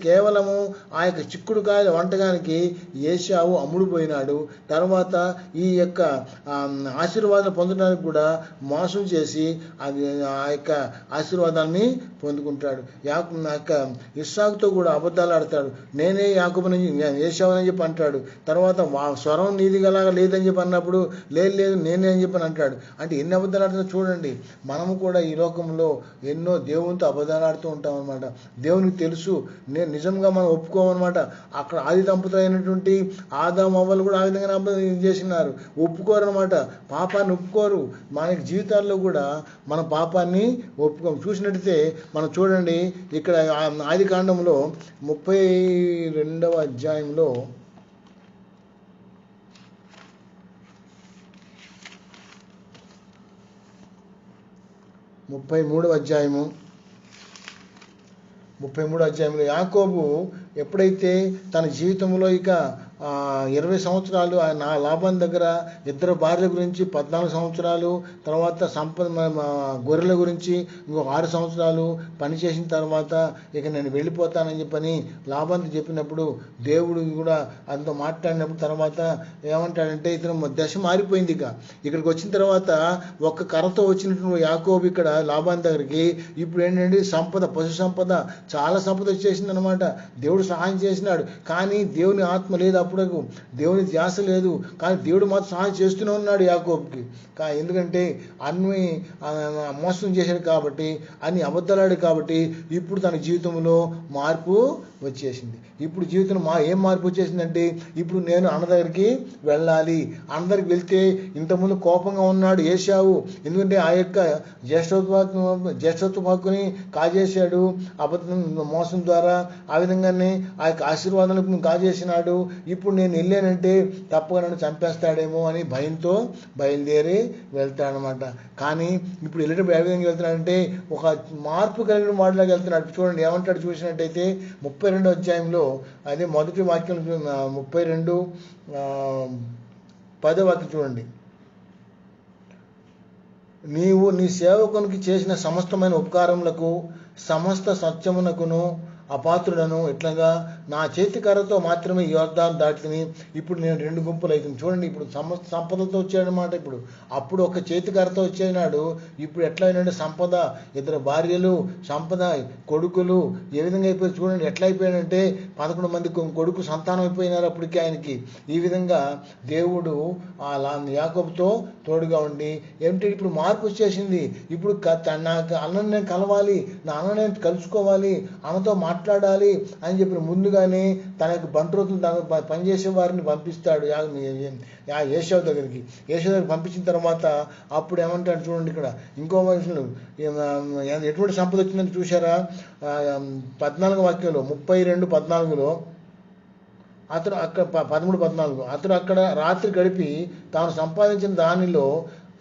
కేవలము ఆ యొక్క చిక్కుడుకాయల వంటకానికి ఏశావు అమ్ముడుపోయినాడు. తర్వాత ఈ యొక్క ఆశీర్వాదం పొందడానికి కూడా మోసం చేసి అది ఆ యొక్క ఆశీర్వాదాన్ని పొందుకుంటాడు. ఇస్సాకుతో కూడా అబద్ధాలు ఆడతాడు. నేనే యాకోబుని ఏశావుని చెప్పి అంటాడు. తర్వాత స్వరం నీదిగలాగా లేదని చెప్పి అన్నప్పుడు లేదు నేనే అని చెప్పి అంటాడు. అంటే ఎన్ని అబద్ధాలు ఆడుతుందో చూడండి. మనము కూడా ఈ లోకంలో ఎన్నో దేవునితో అబద్ధాలు ఆడుతూ ఉంటాం అనమాట. దేవునికి తెలుసు, నేను నిజంగా మనం ఒప్పుకోమన్నమాట. అక్కడ ఆది దంపతులైనటువంటి ఆదాము అవ్వలు కూడా ఆ విధంగా అబద్ధం చేసినారు. ఒప్పుకోరు అనమాట, పాపాన్ని ఒప్పుకోరు. మనకి జీవితాల్లో కూడా మన పాపాన్ని ఒప్పుకోము. చూసినట్టయితే మనం చూడండి, ఇక్కడ ఆది కాండంలో 32వ అధ్యాయంలో 33వ అధ్యాయంలో యాకోబు ఎప్పుడైతే తన జీవితంలో ఇక 20 సంవత్సరాలు నా లాభం దగ్గర ఇద్దరు భార్యల గురించి 14 సంవత్సరాలు, తర్వాత గొర్రెల గురించి ఇంకో 6 సంవత్సరాలు పనిచేసిన తర్వాత ఇక నేను వెళ్ళిపోతానని చెప్పని లాభంతో చెప్పినప్పుడు దేవుడు కూడా అంత మాట్లాడినప్పుడు తర్వాత ఏమంటాడంటే ఇతను దశ మారిపోయింది. ఇక్కడికి వచ్చిన తర్వాత ఒక్క కర్రతో వచ్చినటువంటి యాకోబు ఇక్కడ లాభాన్ దగ్గరికి ఇప్పుడు ఏంటంటే సంపద, పశు సంపద, చాలా సంపద వచ్చేసింది అనమాట. దేవుడు సహాయం చేసినాడు, కానీ దేవుని ఆత్మ లేదు, అప్పుడు దేవుని ధ్యాస లేదు. కానీ దేవుడు మాత్రం సహాయం చేస్తూనే ఉన్నాడు యాకోబుకి. ఎందుకంటే అన్ని మోసం చేశాడు కాబట్టి, అన్ని అబద్ధాలాడు కాబట్టి ఇప్పుడు తన జీవితంలో మార్పు వచ్చేసింది. ఇప్పుడు జీవితం ఏం మార్పు వచ్చేసిందంటే ఇప్పుడు నేను అన్న దగ్గరికి వెళ్ళాలి. అన్న దగ్గరికి వెళ్తే ఇంతకుముందు కోపంగా ఉన్నాడు ఏశావు, ఎందుకంటే ఆ యొక్క జ్యేష్ఠత్వ హక్కుని కాజేశాడు అబద్ధం మోసం ద్వారా. ఆ విధంగానే ఆ యొక్క ఆశీర్వాదాలకు కాజేసినాడు. ఇప్పుడు నేను వెళ్ళానంటే తప్పగా నన్ను చంపేస్తాడేమో అని భయంతో బయలుదేరి వెళ్తాడనమాట. కానీ ఇప్పుడు వెళ్ళేటప్పుడు ఏ విధంగా వెళ్తున్నాడంటే ఒక మార్పు కలిగిన వాడిలాగా వెళ్తున్నాడు. చూడండి ఏమంటాడు చూసినట్టయితే 32వ అధ్యాయంలో, అదే మొదటి వాక్యం 32 10వ వాక్యం చూడండి. నీవు నీ సేవకునికి చేసిన సమస్తమైన ఉపకారములకు సమస్త సత్యమునకును అపాత్రుడను ఇట్లాగా నా చేతికర్రతో మాత్రమే యోర్దాను దాటిని. ఇప్పుడు నేను 2 గుంపులు అవుతుంది. చూడండి ఇప్పుడు సమస్త సంపదలతో వచ్చాడనమాట. అప్పుడు ఒక చేతికర్రతో వచ్చేనాడు, ఇప్పుడు ఎట్లా అయినాడు సంపద, 2 భార్యలు, సంపద, కొడుకులు, ఏ విధంగా అయిపోయి చూడండి ఎట్లా అయిపోయాడంటే 11 మంది కొడుకు సంతానం అయిపోయినారు అప్పటికి ఆయనకి. ఈ విధంగా దేవుడు ఆ యాకోబుతో తోడుగా ఉండి ఏమిటి ఇప్పుడు మార్పు వచ్చేసింది. ఇప్పుడు నాకు అన్నని నేను కలవాలి, నా అన్న నేను కలుసుకోవాలి, అన్నతో మాట్లాడాలి అని చెప్పి ముందుగానే తన యొక్క బంట్రోతులు పనిచేసే వారిని పంపిస్తాడు ఏశావు దగ్గరికి. ఏశావు దగ్గరికి పంపించిన తర్వాత అప్పుడు ఏమంటాడు చూడండి ఇక్కడ ఇంకో మనుషులు ఎటువంటి సంపద వచ్చిందని చూసారా? 14వ వాక్యంలో 32:14 అతడు అక్కడ 13:14 అతడు అక్కడ రాత్రి గడిపి తాను సంపాదించిన దానిలో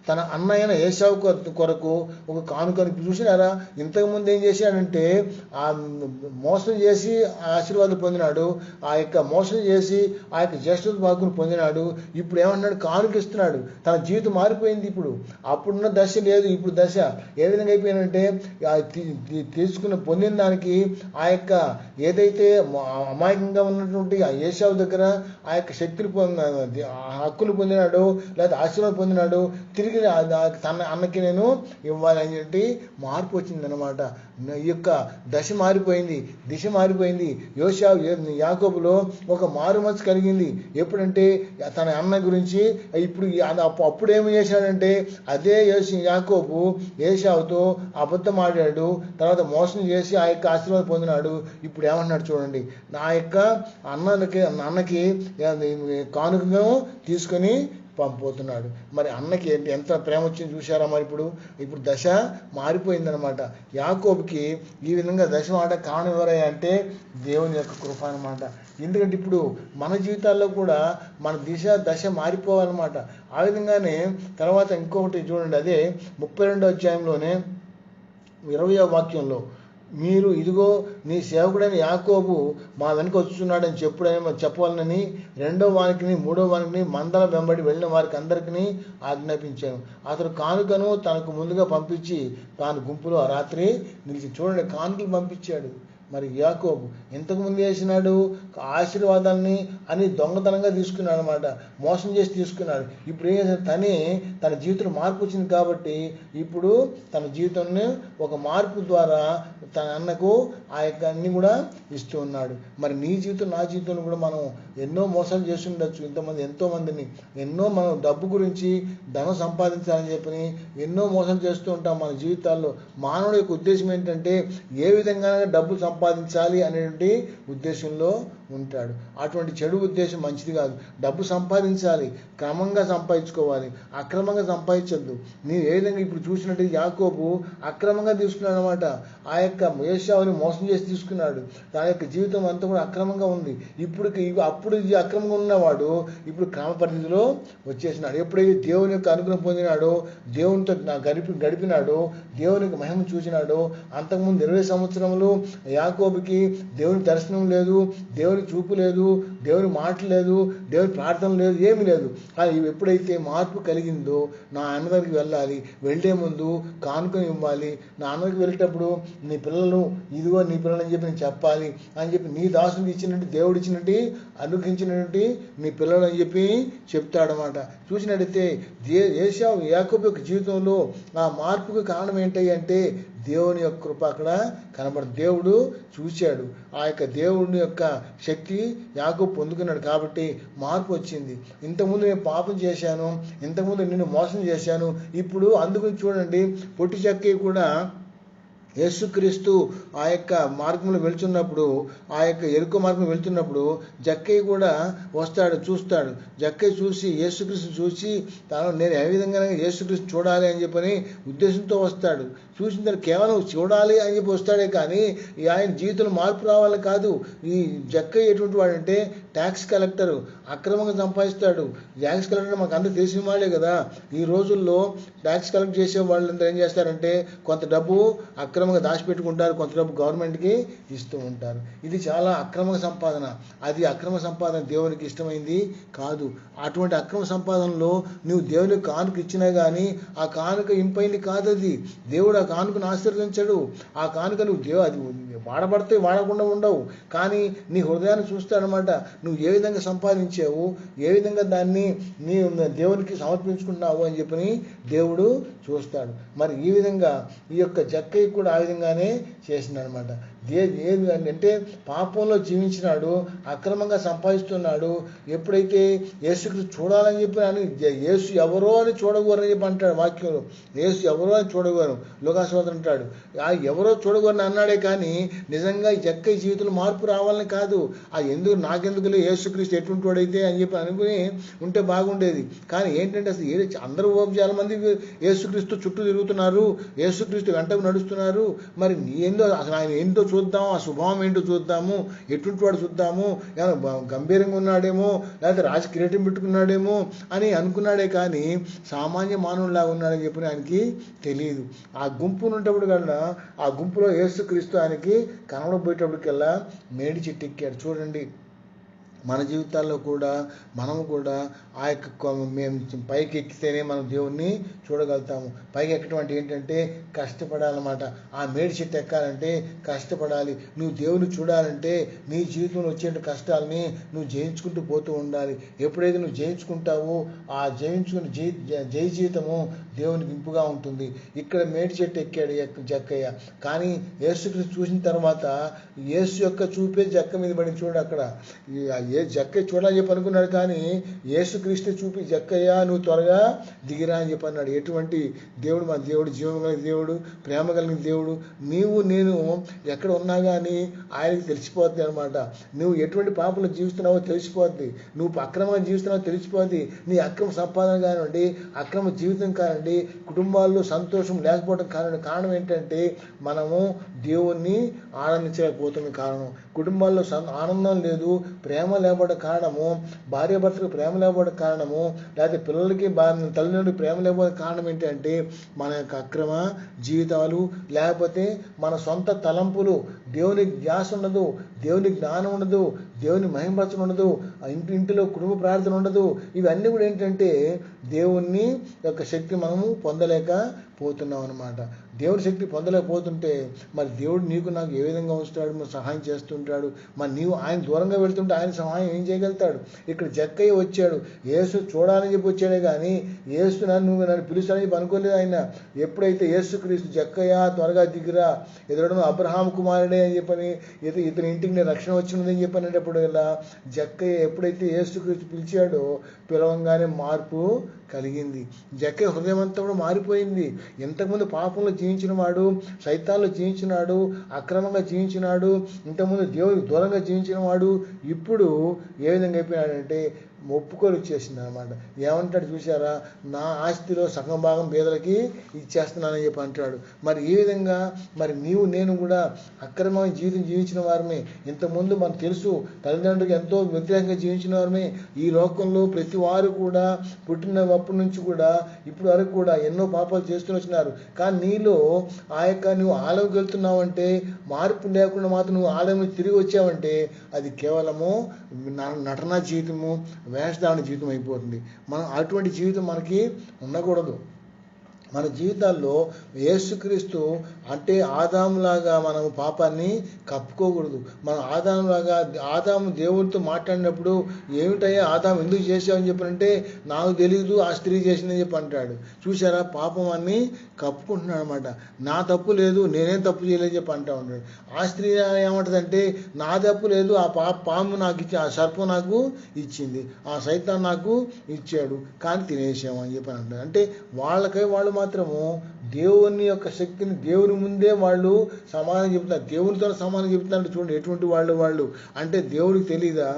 తన అన్నయ్యన ఏశావు కొరకు ఒక కానుకని చూసినారా? ఇంతకుముందు ఏం చేశాడంటే ఆ మోసం చేసి ఆశీర్వాదం పొందినాడు, ఆ యొక్క మోసం చేసి ఆ యొక్క జ్యేష్ఠ భాగ్యం పొందినాడు. ఇప్పుడు ఏమన్నాడు? కానుకిస్తున్నాడు. తన జీవితం మారిపోయింది. ఇప్పుడు అప్పుడున్న దశ లేదు, ఇప్పుడు దశ ఏ విధంగా అయిపోయిందంటే తీసుకున్న పొందిన దానికి ఆ యొక్క ఏదైతే అమాయకంగా ఉన్నటువంటి ఆ ఏశావు దగ్గర ఆ యొక్క శక్తులు హక్కులు పొందినాడు, లేదా ఆశీర్వాదం పొందినాడు, తిరిగి తన అన్నకి నేను ఇవ్వాలని చెప్పి మార్పు వచ్చిందనమాట. ఈ యొక్క దశ మారిపోయింది, దిశ మారిపోయింది. యాకోబులో ఒక మారు మనసు కలిగింది. ఎప్పుడంటే తన అన్న గురించి ఇప్పుడు అప్పుడు ఏమి చేశాడంటే అదే యాకోబు ఏశావుతో అబద్ధం ఆడాడు, తర్వాత మోసం చేసి ఆ యొక్క ఆశీర్వాదం పొందినాడు. ఇప్పుడు ఏమన్నాడు చూడండి, నా యొక్క అన్నకి కానుకగా తీసుకొని పంపుతున్నాడు. మరి అన్నకి ఎంత ప్రేమ వచ్చింది చూసారా? మరి ఇప్పుడు దశ మారిపోయిందనమాట. యాకోబుకి ఈ విధంగా దశ మాట కారణం ఎవరయ్యా అంటే దేవుని యొక్క కృప అనమాట. ఎందుకంటే ఇప్పుడు మన జీవితాల్లో కూడా మన దశ మారిపోవాలన్నమాట. ఆ విధంగానే తర్వాత ఇంకొకటి చూడండి, అదే 32వ అధ్యాయంలోనే 20వ వాక్యంలో, మీరు ఇదిగో నీ సేవకుడైన యాకోబు మా వెనుక వచ్చున్నాడని చెప్పవాలని 2వ వానికి 3వ వానికి మందల వెంబడి వెళ్ళిన వారికి అందరికీ ఆజ్ఞాపించాను. అతడు కానుకను తనకు ముందుగా పంపించి తాను గుంపులో ఆ రాత్రి నిలిచి. చూడండి కానుకలు పంపించాడు. మరి యాకోబు ఇంతకుముందు చేసినాడు ఆశీర్వాదాలని అని దొంగతనంగా తీసుకున్నాడు అనమాట, మోసం చేసి తీసుకున్నాడు. ఇప్పుడు ఏం చేశాడు? తన జీవితంలో మార్పు వచ్చింది కాబట్టి ఇప్పుడు తన జీవితాన్ని ఒక మార్పు ద్వారా తన అన్నకు ఆ యొక్క అన్ని కూడా ఇస్తూ ఉన్నాడు. మరి నీ జీవితం నా జీవితంలో కూడా మనం ఎన్నో మోసాలు చేసి ఉండొచ్చు. ఎంతోమందిని మనం డబ్బు గురించి ధనం సంపాదించాలని చెప్పని ఎన్నో మోసాలు చేస్తూ ఉంటాం మన జీవితాల్లో. మానవుడి యొక్క ఉద్దేశం ఏంటంటే ఏ విధంగా డబ్బు సంపాదించాలి అనేటువంటి ఉద్దేశంలో ఉంటాడు. అటువంటి చెడు ఉద్దేశం మంచిది కాదు. డబ్బు సంపాదించాలి, క్రమంగా సంపాదించుకోవాలి, అక్రమంగా సంపాదించద్దు. నీవు ఏ విధంగా ఇప్పుడు చూసినట్టు యాకోబు అక్రమంగా తీసుకున్నాడు అనమాట. ఆ యొక్క ఏశావుని మోసం చేసి తీసుకున్నాడు. దాని యొక్క జీవితం అంతా కూడా అక్రమంగా ఉంది. అప్పుడు అక్రమంగా ఉన్నవాడు ఇప్పుడు క్రమ పరిధిలో వచ్చేసినాడు. ఎప్పుడైతే దేవుని యొక్క అనుగ్రహం పొందినాడో, దేవునితో గడిపినాడో, దేవునికి మహిమ చూసినాడో. అంతకుముందు 20 సంవత్సరములు యాకోబుకి దేవుని దర్శనం లేదు, దేవుని దేవుని చూపు లేదు, దేవుని మాట లేదు, దేవుని ప్రార్థన లేదు, ఏమీ లేదు. కానీ ఎప్పుడైతే మార్పు కలిగిందో నా అన్నగారికి వెళ్ళాలి, వెళ్ళే ముందు కానుకని ఇవ్వాలి, నా అన్నకి వెళ్ళేటప్పుడు నీ పిల్లలు ఇదిగో నీ పిల్లలు అని చెప్పి నేను చెప్పాలి అని చెప్పి నీ దాసునికి ఇచ్చినట్టు దేవుడు ఇచ్చినట్టు అనుగ్రహించినట్టు నీ పిల్లలు అని చెప్పి చెప్తాడనమాట. చూసినట్టయితే యాకోబు యొక్క జీవితంలో ఆ మార్పుకు కారణం ఏంటి అంటే దేవుని యొక్క కృప అక్కడ కనబడుతుంది. దేవుడు చూశాడు, ఆ యొక్క దేవుని యొక్క శక్తి యాకోబు పొందుకున్నాడు కాబట్టి మార్పు వచ్చింది. ఇంతకుముందు నేను పాపం చేశాను, ఇంతకుముందు నిన్ను మోసం చేశాను, ఇప్పుడు అందుకని చూడండి పొట్టి చక్కి కూడా యేసుక్రీస్తు ఆ యొక్క మార్గంలో వెళ్తున్నప్పుడు, ఆ యొక్క ఎరుక మార్గం వెళ్తున్నప్పుడు జక్కయ్య కూడా వస్తాడు, చూస్తాడు. జక్కయ్య చూసి యేసుక్రీస్తు చూసి నేను ఏ విధంగా యేసుక్రీస్తు చూడాలి అని చెప్పని ఉద్దేశంతో వస్తాడు. చూసిన తర్వాత కేవలం చూడాలి అని చెప్పి వస్తాడే కానీ ఆయన జీవితంలో మార్పు రావాలి కాదు. ఈ జక్కయ్య ఎటువంటి వాడంటే ట్యాక్స్ కలెక్టర్, అక్రమంగా సంపాదిస్తాడు. ట్యాక్స్ కలెక్టర్ మనకు అందరూ తెలిసిన వాళ్ళే కదా. ఈ రోజుల్లో ట్యాక్స్ కలెక్ట్ చేసే వాళ్ళందరూ ఏం చేస్తారంటే కొంత డబ్బు అక్రమంగా దాచిపెట్టుకుంటారు, కొంత డబ్బు గవర్నమెంట్కి ఇస్తూ ఉంటారు. ఇది చాలా అక్రమ సంపాదన. అది అక్రమ సంపాదన దేవునికి ఇష్టమైంది కాదు. అటువంటి అక్రమ సంపాదనలో నువ్వు దేవునికి కానుక ఇచ్చినా కానీ ఆ కానుక ఇంపైంది కాదు. అది దేవుడు ఆ కానుకను ఆశీర్వదించడు. ఆ కానుక నువ్వు అది వాడబడితే వాడకుండా ఉండవు, కానీ నీ హృదయాన్ని చూస్తాడనమాట. నువ్వు ఏ విధంగా సంపాదించావు, ఏ విధంగా దాన్ని నీ దేవునికి సమర్పించుకుంటున్నావు అని చెప్పని దేవుడు చూస్తాడు. మరి ఈ విధంగా ఈ యొక్క జక్కయ్య కూడా ఆ విధంగానే చేసిందనమాట. ఏది అంటే పాపంలో జీవించినాడు, అక్రమంగా సంపాదిస్తున్నాడు. ఎప్పుడైతే యేసుక్రీస్తు చూడాలని చెప్పి యేసు ఎవరో అని చూడగోరని చెప్పి అంటాడు వాక్యంలో. యేసు ఎవరో అని చూడగోరు లోకాసువార్త అంటాడు. ఆ ఎవరో చూడగోరని అన్నాడే కానీ నిజంగా ఈ జక్కయ్య జీవితంలో మార్పు రావాలని కాదు. ఆ నాకెందుకులే యేసుక్రీస్తు ఎటువంటి వాడైతే అని చెప్పి అనుకుని ఉంటే బాగుండేది. కానీ ఏంటంటే అసలు అందరూ చాలా మంది యేసుక్రీస్తు చుట్టూ తిరుగుతున్నారు, యేసుక్రీస్తు వెంటకు నడుస్తున్నారు. మరి ఏందో అసలు ఆయన ఏంటో చూద్దాము, ఆ స్వభావం ఏంటో చూద్దాము, ఎటువంటి వాడు చూద్దాము, గంభీరంగా ఉన్నాడేమో లేకపోతే రాజ కిరీటం పెట్టుకున్నాడేమో అని అనుకున్నాడే కానీ సామాన్య మానవులాగా ఉన్నాడని చెప్పి ఆయనకి తెలియదు. ఆ గుంపు ఉన్నప్పుడు కన్నా ఆ గుంపులో యేసుక్రీస్తు ఆయనకి కనబడబోయేటప్పటికల్లా మేడి చెట్టు ఎక్కాడు. చూడండి, మన జీవితాల్లో కూడా మనము కూడా ఆ యొక్క మేము పైకి ఎక్కితేనే మనం దేవుణ్ణి చూడగలుగుతాము. పైకి ఎక్కడం అంటే ఏంటంటే కష్టపడాలన్నమాట. ఆ మేడి చెట్టు ఎక్కాలంటే కష్టపడాలి. నువ్వు దేవుని చూడాలంటే నీ జీవితంలో వచ్చే కష్టాలని నువ్వు జయించుకుంటూ పోతూ ఉండాలి. ఎప్పుడైతే నువ్వు జయించుకుంటావో ఆ జయించుకుని జయ జీవితము దేవునికి ఇంపుగా ఉంటుంది. ఇక్కడ మేడి చెట్టు ఎక్కాడు జక్కయ్య. కానీ యేసుక్రీస్తు చూసిన తర్వాత యేసు యొక్క చూపే జక్క మీద పడి చూడు. అక్కడ జక్కయ్య చూడాలని చెప్పి అనుకున్నాడు కానీ యేసుక్రీస్తు చూపి జక్కయ్య నువ్వు త్వరగా దిగిరా అని చెప్పి అన్నాడు. ఎటువంటి దేవుడు మన దేవుడు, జీవం కలిగిన దేవుడు, ప్రేమ కలిగిన దేవుడు. నేను ఎక్కడ ఉన్నా కానీ ఆయనకి తెలిసిపోద్ది అనమాట. నువ్వు ఎటువంటి పాపలు జీవిస్తున్నావో తెలిసిపోద్ది, నువ్వు అక్రమంగా జీవిస్తున్నావో తెలిసిపోద్ది. నీ అక్రమ సంపాదన కానివ్వండి, అక్రమ జీవితం కానివ్వండి, కుటుంబాల్లో సంతోషం లేకపోవడం కారణం ఏంటంటే మనము దేవుణ్ణి ఆనందించలేకపోతున్న కారణం. కుటుంబాల్లో ఆనందం లేదు, ప్రేమ లేకపోవడం కారణము, భార్యాభర్తలకు ప్రేమ లేకపోవడం కారణము, లేకపోతే పిల్లలకి తల్లిదండ్రులకి ప్రేమ లేకపోవడం కారణం ఏంటంటే మన యొక్క అక్రమ జీవితాలు, లేకపోతే మన సొంత తలంపులు. దేవుని ధ్యాస ఉండదు, దేవుని జ్ఞానం ఉండదు, దేవుని మహిమపరచడం ఉండదు, ఇంటిలో కుటుంబ ప్రార్థన ఉండదు. ఇవన్నీ కూడా ఏంటంటే దేవుని యొక్క శక్తి మనము పొందలేకపోతున్నాం అనమాట. దేవుని శక్తి పొందలేకపోతుంటే మరి దేవుడు నీకు నాకు ఏ విధంగా ఉంచుతాడు, మరి సహాయం చేస్తుంటాడు. మరి నీవు ఆయన దూరంగా వెళ్తుంటే ఆయన సహాయం ఏం చేయగలుగుతాడు? ఇక్కడ జక్కయ్య వచ్చాడు, యేసు చూడాలని చెప్పి వచ్చాడే కానీ యేసు నన్ను పిలుస్తానని చెప్పి అనుకోలేదు ఆయన. ఎప్పుడైతే యేసుక్రీస్తు జక్కయ్య త్వరగా దిగిరా, ఎదురడం అబ్రహాం కుమారుడే అని చెప్పని ఇతని ఇంటికి నేను రక్షణ వచ్చిందని చెప్పి అనేటప్పుడు ఇలా జక్కయ్య ఎప్పుడైతే యేసుక్రీస్తు పిలిచాడో పిలవంగానే మార్పు కలిగింది. జక్కయ్య హృదయం అంతా కూడా మారిపోయింది. ఇంతకుముందు పాపంలో జీవించిన వాడు, సైతాన్లో జీవించినాడు, అక్రమంగా జీవించినాడు, ఇంతకుముందు దేవుడికి దూరంగా జీవించిన వాడు ఇప్పుడు ఏ విధంగా అయిపోయినాడంటే ఒప్పుకొని వచ్చేసింది అనమాట. ఏమంటాడు చూసారా, నా ఆస్తిలో సగం భాగం పేదలకి ఇచ్చేస్తున్నానని చెప్పి అంటాడు. మరి ఈ విధంగా మరి నీవు నేను కూడా అక్రమమైన జీవితం జీవించిన వారమే. ఇంతకుముందు మనకు తెలుసు తల్లిదండ్రులకు ఎంతో వ్యతిరేకంగా జీవించిన వారమే. ఈ లోకంలో ప్రతి వారు కూడా పుట్టినప్పటి నుంచి కూడా ఇప్పుడు వరకు కూడా ఎన్నో పాపాలు చేస్తూ వచ్చినారు. కానీ నీలో ఆ యొక్క నువ్వు ఆలయంకి వెళ్తున్నావంటే, మార్పు లేకుండా మాత్రం నువ్వు ఆలయం తిరిగి వచ్చావంటే అది కేవలము నటనా జీవితము, వేషధారణ జీవితం అయిపోతుంది. మనం అటువంటి జీవితం మనకి ఉండకూడదు. మన జీవితాల్లో యేసుక్రీస్తు అంటే ఆదాములాగా మనం పాపాన్ని కప్పుకోకూడదు. మనం ఆదాము దేవుడితో మాట్లాడినప్పుడు ఏమిటయ్యా ఆదాము ఎందుకు చేసావని చెప్పారంటే, నాకు తెలియదు ఆ స్త్రీ చేసిందని చెప్పి అంటాడు. చూసారా, పాపం అన్ని కప్పుకుంటున్నాడు అనమాట. నా తప్పు లేదు, నేనేం తప్పు చేయలేదని చెప్పి అంటూ ఉంటాడు. ఆ స్త్రీ ఏమంటుందంటే, నా తప్పు లేదు, ఆ పాము నాకు ఇచ్చి, ఆ సర్పం నాకు ఇచ్చింది, ఆ సైతాన్ నాకు ఇచ్చాడు, కానీ తినేసాము అని చెప్పి అంటాడు. అంటే వాళ్ళకై వాళ్ళు మాత్రము దేవుని యొక్క శక్తిని దేవుని ముందే వాళ్ళు సమానం చెబుతున్నారు. దేవునితో సమానం చెబుతున్నారు. చూడండి ఎటువంటి వాళ్ళు అంటే దేవుడికి తెలీదా?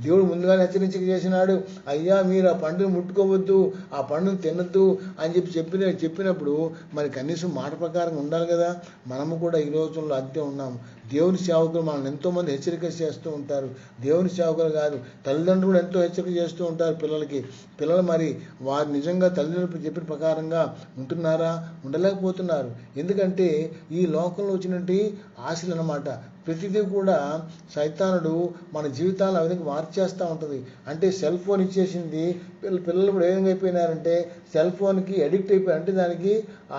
దేవుడు ముందుగానే హెచ్చరించక చేసినాడు, అయ్యా మీరు ఆ పండును ముట్టుకోవద్దు, ఆ పండును తినద్దు అని చెప్పినప్పుడు మరి కనీసం మాట ప్రకారం ఉండాలి కదా. మనము కూడా ఈ రోజుల్లో అద్దె ఉన్నాము. దేవుని సేవకులు మనల్ని ఎంతోమంది హెచ్చరిక చేస్తూ ఉంటారు. దేవుని సేవకులు కాదు, తల్లిదండ్రులు కూడా ఎంతో హెచ్చరిక చేస్తూ ఉంటారు పిల్లలకి. పిల్లలు మరి వారు నిజంగా తల్లిదండ్రులు చెప్పిన ప్రకారంగా ఉంటున్నారా? ఉండలేకపోతున్నారు. ఎందుకంటే ఈ లోకంలో వచ్చినటువంటి ఆశలు అన్నమాట. ప్రతిదీ కూడా సైతానుడు మన జీవితాలను ఆ విధంగా మార్చేస్తూ ఉంటుంది. అంటే సెల్ ఫోన్ ఇచ్చేసింది, పిల్లలు కూడా ఏ విధంగా అయిపోయినారంటే సెల్ ఫోన్కి అడిక్ట్ అయిపోయి, అంటే దానికి ఆ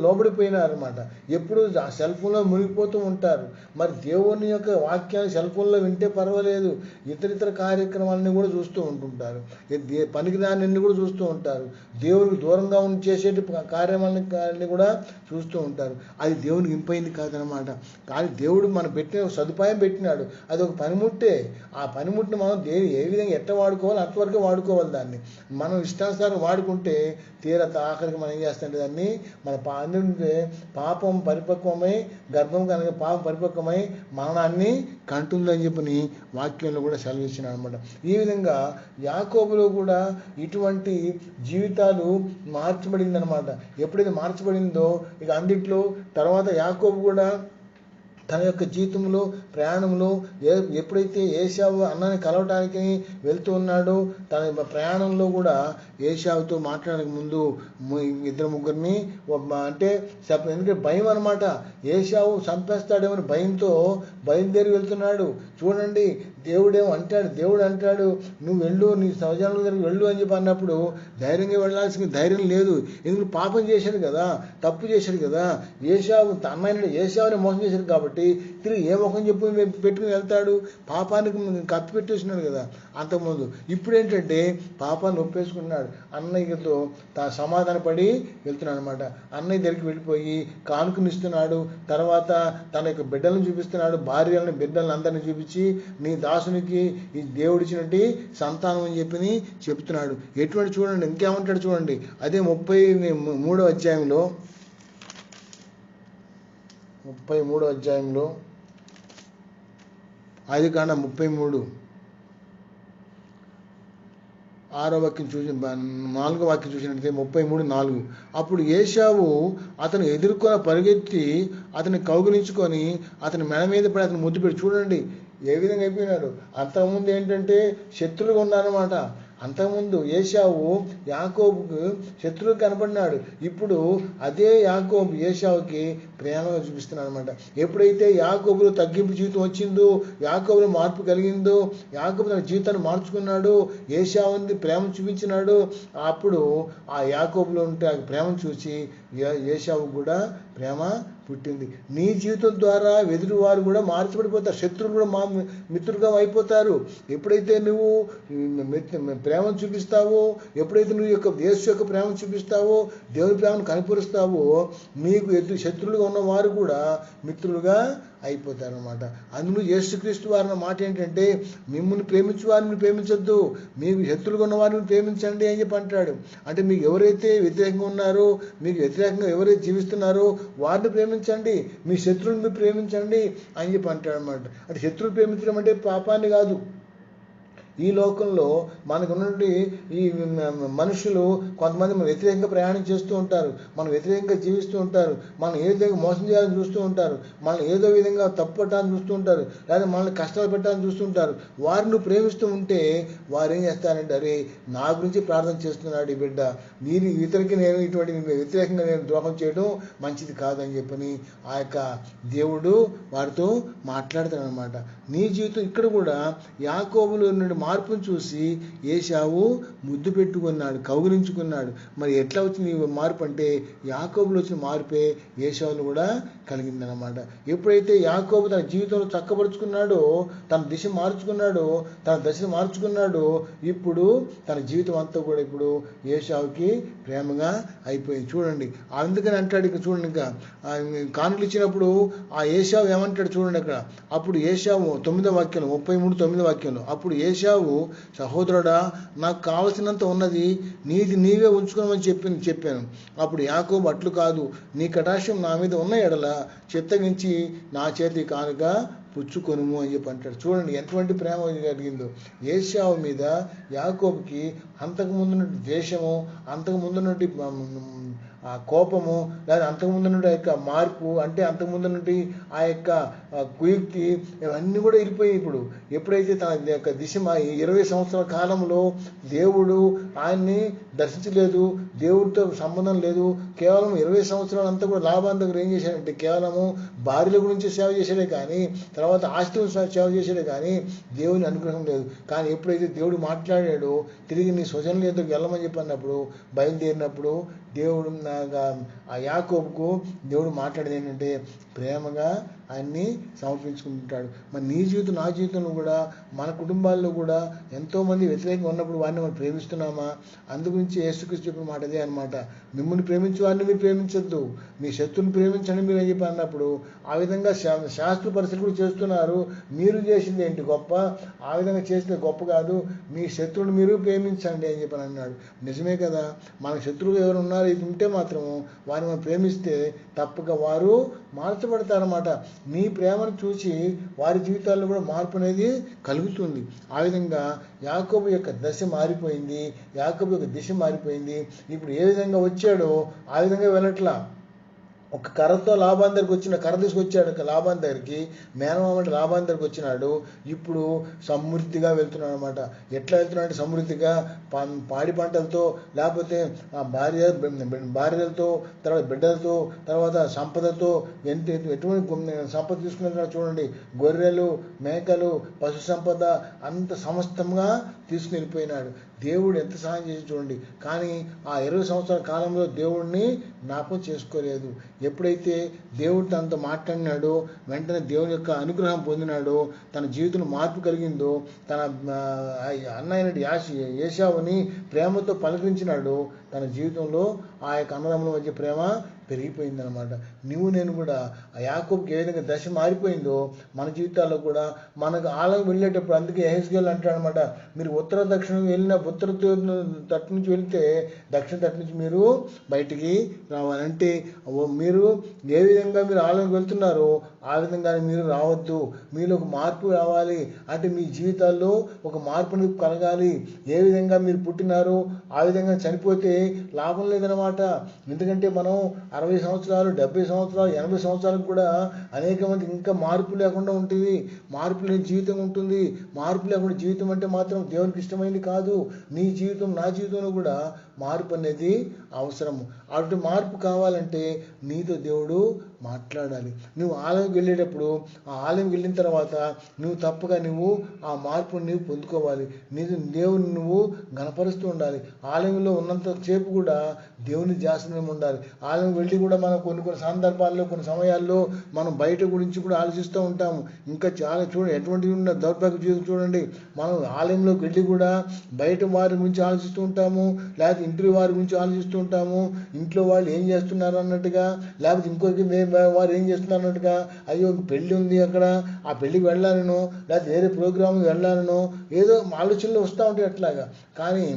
లోబడిపోయినారనమాట. ఎప్పుడు ఆ సెల్ ఫోన్లో మునిగిపోతూ ఉంటారు. మరి దేవుని యొక్క వాక్యాన్ని సెల్ ఫోన్లో వింటే పర్వాలేదు, ఇతర కార్యక్రమాలని కూడా చూస్తూ ఉంటుంటారు, పనికిరాన్ని కూడా చూస్తూ ఉంటారు, దేవునికి దూరంగా చేసే కార్యక్రమాన్ని కూడా చూస్తూ ఉంటారు. అది దేవునికి ఇంపైంది కాదనమాట. కానీ దేవుడు మనం పెట్టిన సదుపాయం పెట్టినాడు, అది ఒక పనిముట్టే. ఆ పనిముట్టుని మనం ఏ విధంగా ఎట్లా వాడుకోవాలి అంతవరకే వాడుకోవాలి. దాన్ని మనం ఇష్టానుసారం వాడుకుంటే ఆఖరికి మనం ఏం చేస్తాంటే దాన్ని మన అందుకే పాపం పరిపక్వమై గర్భం కనుక పాపం పరిపక్వమై మరణాన్ని కంటుందని చెప్పని వాక్యంలో కూడా సెలవిచ్చినాడు అనమాట. ఈ విధంగా యాకోబులో కూడా ఇటువంటి జీవితాలు మార్చబడిందనమాట. ఎప్పుడైతే మార్చబడిందో ఇక అందుట్లో తర్వాత యాకోబు కూడా తన యొక్క జీవితంలో ప్రయాణంలో ఎప్పుడైతే ఏశావు అన్నని కలవటానికి వెళ్తూ ఉన్నాడో, తన ప్రయాణంలో కూడా ఏశావుతో మాట్లాడక ముందు ఇద్దరు ముగ్గురిని అంటే ఎందుకంటే భయం అనమాట. ఏశావు చంపేస్తాడేమని భయంతో బయలుదేరి వెళ్తున్నాడు. చూడండి, దేవుడు అంటాడు నువ్వు వెళ్ళు, నీ సహజాల దగ్గరికి వెళ్ళు అని చెప్పి అన్నప్పుడు ధైర్యంగా వెళ్ళాల్సిన ధైర్యం లేదు. ఎందుకు పాపం చేశాడు కదా, తప్పు చేశాడు కదా. ఏశావుని మోసం చేశాడు కాబట్టి తిరిగి ఏ ముఖం చెప్పు పెట్టుకుని వెళ్తాడు? పాపానికి కప్పి పెట్టేసినాడు కదా అంతకుముందు. ఇప్పుడు ఏంటంటే పాపాన్ని ఒప్పేసుకున్నాడు. అన్నయ్యతో సమాధాన పడి వెళ్తున్నాడు అనమాట. అన్నయ్య దగ్గరికి వెళ్ళిపోయి కానుకనిస్తున్నాడు. తర్వాత తన యొక్క బిడ్డలను చూపిస్తున్నాడు, భార్యలను బిడ్డలను అందరినీ చూపించి నీ దాసునికి ఈ దేవుడిచ్చినట్టు సంతానం అని చెప్పి చెప్తున్నాడు. ఎటువంటి చూడండి ఇంకేమంటాడు చూడండి, అదే 33వ అధ్యాయంలో ఆదికాండం 33 6వ వాక్యం 4వ వాక్యం చూసినట్లయితే 33:4 అప్పుడు ఏశావు అతను ఎదుర్కొని పరిగెత్తి అతన్ని కౌగిలించుకొని అతని మెడ మీద పడి అతను ముద్దు పెట్టి, చూడండి ఏ విధంగా అయిపోయినాడు. అంతకుముందు ఏంటంటే శత్రువుగా ఉన్నారన్నమాట. అంతకుముందు ఏశావు యాకోబుకు శత్రువు కనబడినాడు. ఇప్పుడు అదే యాకోబు ఏశావుకి ప్రేమగా చూపిస్తున్నాడు అనమాట. ఎప్పుడైతే యాకోబులో తగ్గింపు జీవితం వచ్చిందో, యాకోబులో మార్పు కలిగిందో, యాకోబు తన జీవితాన్ని మార్చుకున్నాడు, ఏశావుని ప్రేమ చూపించినాడు, అప్పుడు ఆ యాకోబులో ఉంటే ఆ ప్రేమను చూసి ఏశావు కూడా ప్రేమ పుట్టింది. నీ జీవితం ద్వారా ఎదురు వారు కూడా మార్చబడిపోతారు, శత్రువులు కూడా మిత్రులుగా అయిపోతారు. ఎప్పుడైతే నువ్వు ప్రేమను చూపిస్తావో, ఎప్పుడైతే నువ్వు యేసు యొక్క ప్రేమను చూపిస్తావో, దేవుని ప్రేమను కనపరుస్తావో, మీకు శత్రువులుగా ఉన్న వారు కూడా మిత్రులుగా అయిపోతారనమాట. అందులో యేసుక్రీస్తు వారి మాట ఏంటంటే, మిమ్మల్ని ప్రేమించు వారిని ప్రేమించొద్దు, మీకు శత్రువులుగా ఉన్న వారిని ప్రేమించండి అని చెప్పి అంటాడు. అంటే మీకు ఎవరైతే వ్యతిరేకంగా ఉన్నారో, మీకు వ్యతిరేకంగా ఎవరైతే జీవిస్తున్నారో వారిని ప్రేమించండి, మీ శత్రువుని మీరు ప్రేమించండి అని చెప్పి అంటాడు అనమాట. అంటే శత్రువులు ప్రేమించడం అంటే పాపాన్ని కాదు. ఈ లోకంలో మనకు ఉన్నటువంటి ఈ మనుషులు కొంతమంది మన వ్యతిరేకంగా ప్రయాణం చేస్తూ ఉంటారు, మనం వ్యతిరేకంగా జీవిస్తూ ఉంటారు, మనం ఏ విధంగా మోసం చేయాలని చూస్తూ ఉంటారు, మనల్ని ఏదో విధంగా తప్పు పట్టాలని చూస్తూ ఉంటారు, లేదా మనల్ని కష్టాలు పెట్టాలని చూస్తుంటారు. వారిని ప్రేమిస్తూ ఉంటే వారు ఏం చేస్తారంటే, అరే నా గురించి ప్రార్థన చేస్తున్నాడు ఈ బిడ్డ, ఇతరికి నేను ఇటువంటి వ్యతిరేకంగా నేను ద్రోహం చేయడం మంచిది కాదని చెప్పని ఆ యొక్క దేవుడు వారితో మాట్లాడతాడనమాట. నీ జీవితం ఇక్కడ కూడా యాకోబులో నుండి మార్పును చూసి ఏశావు ముద్దు పెట్టుకున్నాడు, కౌగిలించుకున్నాడు. మరి ఎట్లా వచ్చింది మార్పు అంటే యాకోబులో వచ్చిన మార్పే ఏశావును కూడా కలిగిందనమాట. ఎప్పుడైతే యాకోబు తన జీవితంలో చక్కబరుచుకున్నాడో, తన దిశ మార్చుకున్నాడో, తన దశను మార్చుకున్నాడో, ఇప్పుడు తన జీవితం అంతా కూడా ఇప్పుడు ఏశావుకి ప్రేమగా అయిపోయింది. చూడండి, అందుకని అంటాడు ఇక్కడ చూడండి, ఇంకా కానుకలు ఇచ్చినప్పుడు ఆ ఏశావు ఏమంటాడు చూడండి అక్కడ. అప్పుడు ఏశావు 9వ వాక్యం 33 వాక్యంలో, అప్పుడు ఏశావు సహోదరుడా నాకు కావలసినంత ఉన్నది, నీది నీవే ఉంచుకోమని చెప్పాను. అప్పుడు యాకోబు అట్లు కాదు, నీ కటాక్షం నా మీద ఉన్న ఎడల చిత్తగించి నా చేతి కానుక పుచ్చుకొనుము అని చెప్పి అంటాడు. చూడండి ఎటువంటి ప్రేమ కలిగిందో ఏశావు మీద యాకోబుకి. అంతకుముందు ద్వేషము, అంతకుముందు ఆ కోపము, లేదా అంతకుముందు ఆ యొక్క మార్పు, అంటే అంతకుముందు ఆ యొక్క కుయుక్తి, ఇవన్నీ కూడా వెళ్ళిపోయి ఇప్పుడు ఎప్పుడైతే తన యొక్క దిశ 20 సంవత్సరాల కాలంలో దేవుడు ఆయన్ని దర్శించలేదు, దేవుడితో సంబంధం లేదు, కేవలం 20 సంవత్సరాలు అంతా కూడా లాభాన్ దగ్గర ఏం చేశాడంటే కేవలము భార్యల గురించి సేవ చేశాడే కానీ, తర్వాత ఆస్తిని సేవ చేశాడే కానీ దేవుని అనుగ్రహం లేదు. కానీ ఎప్పుడైతే దేవుడు మాట్లాడాడో, తిరిగి నీ స్వజనుల ఎదురుకు వెళ్ళమని చెప్పి అన్నప్పుడు, బయలుదేరినప్పుడు దేవుడు ఆ యాకోబుకు దేవుడు మాట్లాడేది ఏంటంటే ప్రేమగా ఆయన్ని సమర్పించుకుంటాడు. మరి నీ జీవితం నా జీవితంలో కూడా, మన కుటుంబాల్లో కూడా ఎంతోమంది వ్యతిరేకంగా ఉన్నప్పుడు వారిని మనం ప్రేమిస్తున్నామా? అందుగురించి యేసుక్రీస్తు చెప్పిన మాట అదే అనమాట. మిమ్మల్ని ప్రేమించే వారిని మీరు ప్రేమించద్దు, మీ శత్రువుని ప్రేమించండి మీరు అని చెప్పి అన్నప్పుడు, ఆ విధంగా శాస్త్ర పరిస్థితులు కూడా చేస్తున్నారు. మీరు చేసింది ఏంటి గొప్ప? ఆ విధంగా చేస్తే గొప్ప కాదు, మీ శత్రువుని మీరు ప్రేమించండి అని చెప్పి అన్నాడు. నిజమే కదా, మన శత్రువులు ఎవరు ఉన్నారు ఇది ఉంటే మాత్రము వారిని మనం ప్రేమిస్తే తప్పక వారు మార్చబడతారన్నమాట. నీ ప్రేమను చూసి వారి జీవితాల్లో కూడా మార్పు అనేది కలుగుతుంది. ఆ విధంగా యాకోబు యొక్క దశ మారిపోయింది, యాకోబు యొక్క దిశ మారిపోయింది. ఇప్పుడు ఏ విధంగా వచ్చాడో ఆ విధంగా వెళ్ళట్లా. ఒక కర్రతో లాభాన్ దగ్గరికి వచ్చిన, కర్ర తీసుకొచ్చాడు లాభాన్ దగ్గరికి, మేనమామంటే లాభాన్ దగ్గరికి వచ్చినాడు. ఇప్పుడు సమృద్ధిగా వెళ్తున్నాడు అనమాట. ఎట్లా వెళ్తున్నాడు? సమృద్ధిగా పాడి పంటలతో, లేకపోతే భార్యలతో, తర్వాత బిడ్డలతో, తర్వాత సంపదతో, ఎటువంటి సంపద తీసుకుని చూడండి. గొర్రెలు, మేకలు, పశు సంపద అంత సమస్తంగా తీసుకుని వెళ్ళిపోయినాడు. దేవుడు ఎంత సహాయం చేసి చూడండి. కానీ ఆ 20 సంవత్సరాల కాలంలో దేవుడిని జ్ఞాపకం చేసుకోలేదు. ఎప్పుడైతే దేవుడు తనతో మాట్లాడినాడో, వెంటనే దేవుని యొక్క అనుగ్రహం పొందినాడో, తన జీవితంలో మార్పు కలిగిందో, తన అన్న అయినటువంటి ఏశావుని ప్రేమతో పలకరించినాడో, తన జీవితంలో ఆ యొక్క అన్నదమ్ముల మధ్య ప్రేమ పెరిగిపోయిందనమాట. నువ్వు నేను కూడా ఆ యాకోబుకి ఏ విధంగా దశ మారిపోయిందో మన జీవితాల్లో కూడా మనకు ఆలం వెళ్ళేటప్పుడు, అందుకే యెహెజ్కేలు అంటాడనమాట, మీరు ఉత్తర దక్షిణం వెళ్ళిన ఉత్తర తట్టు నుంచి వెళ్తే దక్షిణ తట్టు నుంచి మీరు బయటికి రావాలంటే, మీరు ఏ విధంగా మీరు ఆలంకి వెళ్తున్నారో ఆ విధంగా మీరు రావద్దు. మీలో ఒక మార్పు రావాలి అంటే మీ జీవితాల్లో ఒక మార్పుని కలగాలి. ఏ విధంగా మీరు పుట్టినారో ఆ విధంగా చనిపోతే లాభం లేదనమాట. ఎందుకంటే మనం 60 సంవత్సరాలు, 70 సంవత్సరాలు, 80 సంవత్సరాలకు కూడా అనేక మంది ఇంకా మార్పు లేకుండా ఉంటుంది. మార్పు లేని జీవితం ఉంటుంది. మార్పు లేకుండా జీవితం అంటే మాత్రం దేవునికి ఇష్టమైంది కాదు. నీ జీవితం నా జీవితంలో కూడా మార్పు అనేది అవసరము. అటు మార్పు కావాలంటే నీతో దేవుడు మాట్లాడాలి. నువ్వు ఆలయంకి వెళ్ళేటప్పుడు, ఆ ఆలయంకి వెళ్ళిన తర్వాత నువ్వు తప్పగా నువ్వు ఆ మార్పుని నువ్వు పొందుకోవాలి. దేవుని నువ్వు గణపరుస్తూ ఉండాలి. ఆలయంలో ఉన్నంతసేపు కూడా దేవుని ధ్యాసనే ఉండాలి. ఆలయం వెళ్ళి కూడా మనం కొన్ని సందర్భాల్లో, కొన్ని సమయాల్లో మనం బయట గురించి కూడా ఆలోచిస్తూ ఉంటాము. ఇంకా చాలా ఎటువంటి ఉన్న దౌర్భాగ్య జీవితం చూడండి. మనం ఆలయంలోకి వెళ్ళి కూడా బయట వారి గురించి ఆలోచిస్తూ ఉంటాము, లేకపోతే ఇంటి వారి గురించి ఆలోచిస్తూ ఉంటాము. ఇంట్లో వాళ్ళు ఏం చేస్తున్నారు అన్నట్టుగా, లేకపోతే ఇంకొకరికి వారు ఏం చేస్తున్నారు అన్నట్టుగా, అయ్యో పెళ్ళి ఉంది అక్కడ, ఆ పెళ్ళికి వెళ్ళాలను, లేకపోతే వేరే ప్రోగ్రామ్కి వెళ్ళాలను, ఏదో ఆలోచనలు వస్తూ ఉంటాయి అట్లాగా. కానీ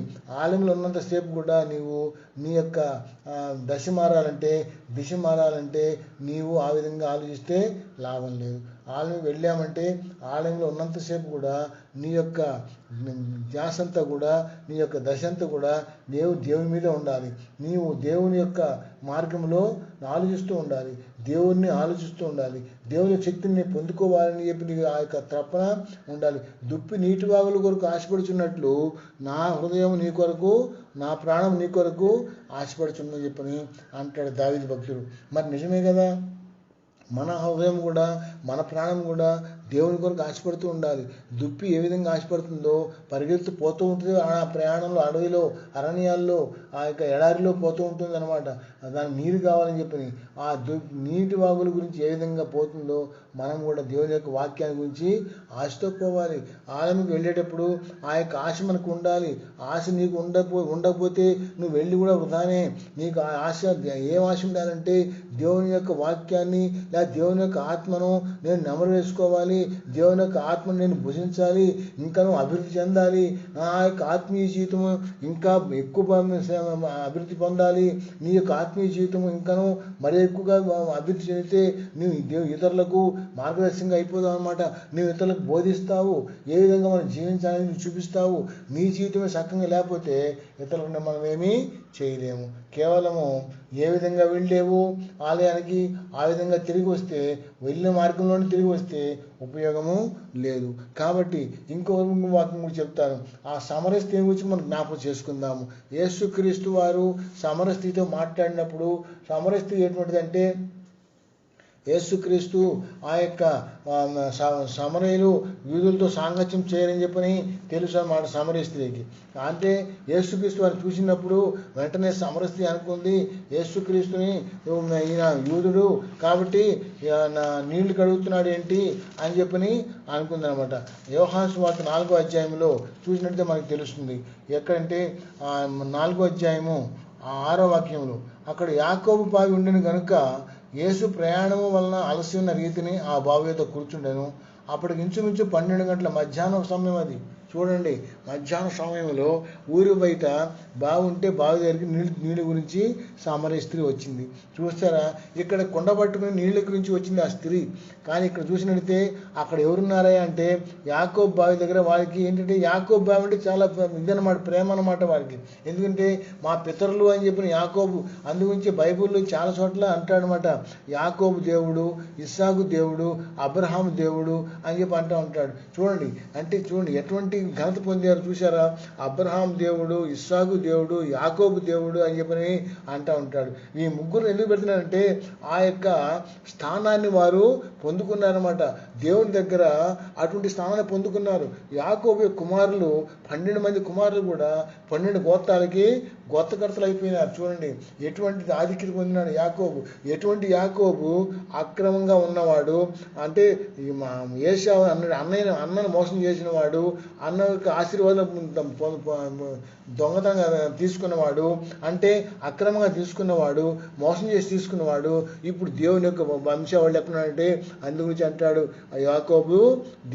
ఆలయంలో ఉన్నంతసేపు కూడా నీవు నీ యొక్క దశ మారాలంటే, దిశ మారాలంటే నీవు ఆ విధంగా ఆలోచిస్తే లాభం లేదు. ఆలయం వెళ్ళామంటే ఆలయంలో ఉన్నంతసేపు కూడా నీ యొక్క ధ్యాస అంతా కూడా, నీ యొక్క దశ అంతా కూడా దేవుని మీద ఉండాలి. నీవు దేవుని యొక్క మార్గంలో ఆలోచిస్తూ ఉండాలి, దేవుణ్ణి ఆలోచిస్తూ ఉండాలి, దేవుని శక్తిని పొందుకోవాలని చెప్పి నీకు ఆ యొక్క తపన ఉండాలి. దుప్పి నీటి వాగుల కొరకు ఆశపడుచున్నట్లు నా హృదయం నీ కొరకు, నా ప్రాణం నీ కొరకు ఆశపడుచున్నని చెప్పని అంటాడు దావీదు భక్తుడు. మరి నిజమే కదా, మన హృదయం కూడా, మన ప్రాణం కూడా దేవుని కొరకు ఆశపడుతూ ఉండాలి. దుప్పి ఏ విధంగా ఆశపడుతుందో పరిగెత్తు పోతూ ఉంటుంది ఆ ప్రయాణంలో, అడవిలో, అరణ్యాల్లో, ఆ యొక్క ఎడారిలో పోతూ ఉంటుంది అనమాట. దానికి నీరు కావాలని చెప్పని ఆ నీటి వాగుల గురించి ఏ విధంగా పోతుందో మనం కూడా దేవుని యొక్క వాక్యాన్ని గురించి ఆశతో పోవాలి. ఆలయంకి వెళ్ళేటప్పుడు ఆ యొక్క ఆశ మనకు ఉండాలి. ఆశ నీకు ఉండకపోతే నువ్వు వెళ్ళి కూడా వృధానే. నీకు ఆ ఆశ, ఏం ఆశ ఉండాలంటే దేవుని యొక్క వాక్యాన్ని లేదా దేవుని యొక్క ఆత్మను నేను నెమరు వేసుకోవాలి, దేవుని యొక్క ఆత్మను నేను భుజించాలి, ఇంకాను అభివృద్ధి చెందాలి, నా యొక్క ఆత్మీయ జీవితము ఇంకా ఎక్కువ అభివృద్ధి పొందాలి. నీ యొక్క ఆత్మీయ జీవితం ఇంకాను మరీ ఎక్కువగా అభివృద్ధి చెందితే నువ్వు ఇతరులకు మార్గదర్శకంగా అయిపోదావు అనమాట. నువ్వు ఇతరులకు బోధిస్తావు, ఏ విధంగా మనం జీవించాలని నువ్వు చూపిస్తావు. నీ జీవితమే సక్కంగా లేకపోతే ఇతరులను మనం ఏమీ చేయలేము. కేవలము ఏ విధంగా వెళ్ళేవు ఆలయానికి, ఆ విధంగా తిరిగి వస్తే, వెళ్ళిన మార్గంలోనే తిరిగి వస్తే ఉపయోగము లేదు. కాబట్టి ఇంకో వాక్యం కూడా చెప్తాను. ఆ సమరస్థితి గురించి మనం జ్ఞాపకం చేసుకుందాము. యేసుక్రీస్తు వారు సమరస్థితితో మాట్లాడినప్పుడు, సమరస్థితి ఎటువంటిదంటే యేసుక్రీస్తు ఆ యొక్క సమరయులు యూదులతో సాంగత్యం చేయరని చెప్పని తెలుసు అన్నమాట సమరయ స్త్రీకి. అంటే యేసుక్రీస్తు వారిని చూసినప్పుడు వెంటనే సమరస్త్రీ అనుకుంది, యేసుక్రీస్తుని ఈయన యూదుడు కాబట్టి నీళ్లు కడుగుతున్నాడు ఏంటి అని చెప్పని అనుకుంది అనమాట. యోహాను సువార్త 4వ అధ్యాయంలో చూసినట్టే మనకు తెలుస్తుంది. ఎక్కడంటే 4వ అధ్యాయము 6వ వాక్యంలో, అక్కడ యాకోబు బావి ఉండెను గనుక యేసు ప్రయాణము వలన అలసి ఉన్న రీతిని ఆ బావి మీద కూర్చుండెను. అప్పటికి ఇంచుమించు 12 గంటల మధ్యాహ్నం సమయం. అది చూడండి, మధ్యాహ్నం సమయంలో ఊరి బయట బావి ఉంటే బావి దగ్గరికి నీళ్ళ గురించి సమరయ స్త్రీ వచ్చింది. చూస్తారా, ఇక్కడ కొండ పట్టుకుని నీళ్ళ గురించి వచ్చింది ఆ స్త్రీ. కానీ ఇక్కడ చూసినట్లయితే అక్కడ ఎవరున్నారా అంటే యాకోబు బావి దగ్గర. వారికి ఏంటంటే యాకోబు బావి అంటే చాలా ఇదన్నమాట, ప్రేమ అన్నమాట వారికి. ఎందుకంటే మా పితరులు అని చెప్పిన యాకోబు, అందుగురించి బైబిల్లో చాలా చోట్ల అంటాడనమాట, యాకోబు దేవుడు, ఇస్సాకు దేవుడు, అబ్రహాము దేవుడు అని చెప్పి అంటూ ఉంటాడు. చూడండి, అంటే చూడండి ఎటువంటి ఘనత పొందారు చూసారా. అబ్రహాం దేవుడు, ఇస్సాకు దేవుడు, యాకోబు దేవుడు అని చెప్పని అంటూ ఉంటాడు. ఈ ముగ్గురు ఎందుకు పెడుతున్నారంటే ఆ యొక్క స్థానాన్ని వారు పొందుకున్నారన్నమాట. దేవుని దగ్గర అటువంటి స్థానాన్ని పొందుకున్నారు. యాకోబు కుమారులు 12 మంది కుమారులు కూడా 12 గోత్రాలకి గోత్రకర్తలు అయిపోయినారు. చూడండి ఎటువంటి ఆధిక్యత పొందినాడు యాకోబు. ఎటువంటి యాకోబు అక్రమంగా ఉన్నవాడు అంటే ఏశావు అన్నను మోసం చేసిన వాడు, అన్న యొక్క ఆశీర్వాదం దొంగతనంగా తీసుకున్నవాడు, అంటే అక్రమంగా తీసుకున్నవాడు, మోసం చేసి తీసుకున్నవాడు, ఇప్పుడు దేవుని యొక్క వంశావళి ఎక్కడంటే అందు గురించి అంటాడు యాకోబు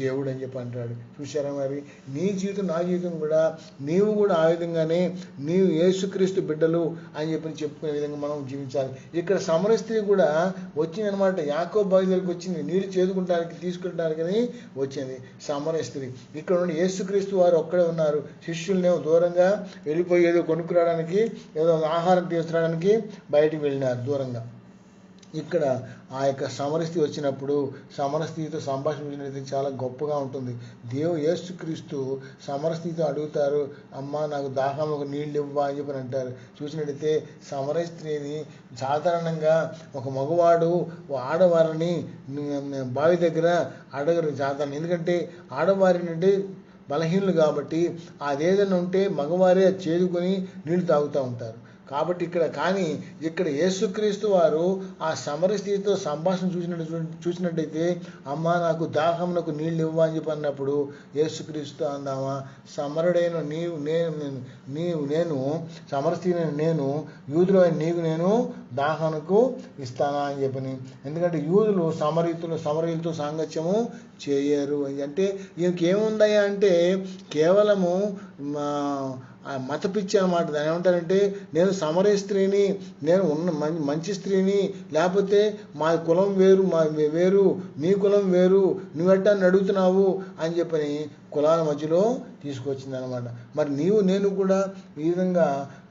దేవుడు అని చెప్పి అంటాడు. చూసారా, మరి నీ జీవితం నా జీవితం కూడా, నీవు కూడా ఆ విధంగానే నీవు యేసుక్రీస్తు బిడ్డలు అని చెప్పి చెప్పుకునే విధంగా మనం జీవించాలి. ఇక్కడ సమరయ స్త్రీ కూడా వచ్చింది అనమాట. యాకోబు బావి దగ్గరికి వచ్చింది, నీళ్ళు చేదుకుంటానికి తీసుకుంటానికి వచ్చింది సమరయ స్త్రీ. ఇక్కడ నుండి యేసుక్రీస్తు వారు ఒక్కడే ఉన్నారు. శిష్యులనేమో దూరంగా వెళ్ళిపోయి ఏదో కొనుక్కురావడానికి, ఏదో ఆహారం తీసుకురావడానికి బయటికి వెళ్ళినారు దూరంగా. ఇక్కడ ఆ యొక్క సమరస్థితి వచ్చినప్పుడు సమరస్థితితో సంభాషించినది చాలా గొప్పగా ఉంటుంది. యేసుక్రీస్తు సమరస్థితితో అడుగుతారు, అమ్మ నాకు దాహం, ఒక నీళ్ళు ఇవ్వా అని చెప్పని అంటారు. చూసినట్టయితే సమరయ స్త్రీని సాధారణంగా ఒక మగవాడు ఆడవారిని బావి దగ్గర అడగరు సాధారణ. ఎందుకంటే ఆడవారిని అంటే బలహీనులు కాబట్టి అదేదైనా ఉంటే మగవారే చేదుకొని నీళ్లు తాగుతూ ఉంటారు. కాబట్టి ఇక్కడ యేసుక్రీస్తు వారు ఆ సమరయ స్త్రీతో సంభాషణ చూసినట్టయితే అమ్మ నాకు దాహమునకు నీళ్ళు ఇవ్వ అని చెప్పి అన్నప్పుడు యేసుక్రీస్తు అందామా, సమరుడైన నేను సమరయ స్త్రీని నేను, యూదులో నీకు నేను దాహానికి ఇస్తానా అని చెప్పని. ఎందుకంటే యూదులు సమరయులతో సాంగత్యము చేయరు అంటే ఈయనకి ఏముందయ్యా అంటే కేవలము మత పిచ్చి అనమాట. దాని ఏమంటారంటే నేను సమరయ స్త్రీని, నేను మంచి స్త్రీని, లేకపోతే మా కులం వేరు, వేరు, మీ కులం వేరు, నువ్వెట్టా అడుగుతున్నావు అని చెప్పని కులాల మధ్యలో తీసుకొచ్చింది అనమాట. మరి నేను కూడా ఈ విధంగా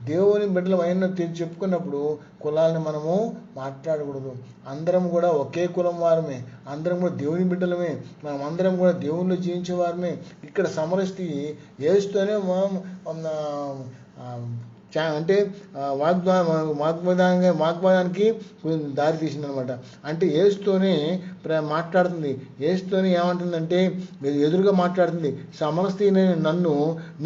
దేవుని బిడ్డలం అయిన చెప్పుకున్నప్పుడు కులాలను మనము మాట్లాడకూడదు. అందరం కూడా ఒకే కులం వారమే, అందరం కూడా దేవుని బిడ్డలమే, మనం అందరం కూడా దేవుళ్ళు జీవించే వారమే. ఇక్కడ సమరస్తి యేసుతోనే అంటే వాగ్వాదానికి దారి తీసిందనమాట. అంటే యేసుతోనే మాట్లాడుతుంది, యేసుతోనే ఏమంటుందంటే ఎదురుగా మాట్లాడుతుంది. సమరస్తిని నన్ను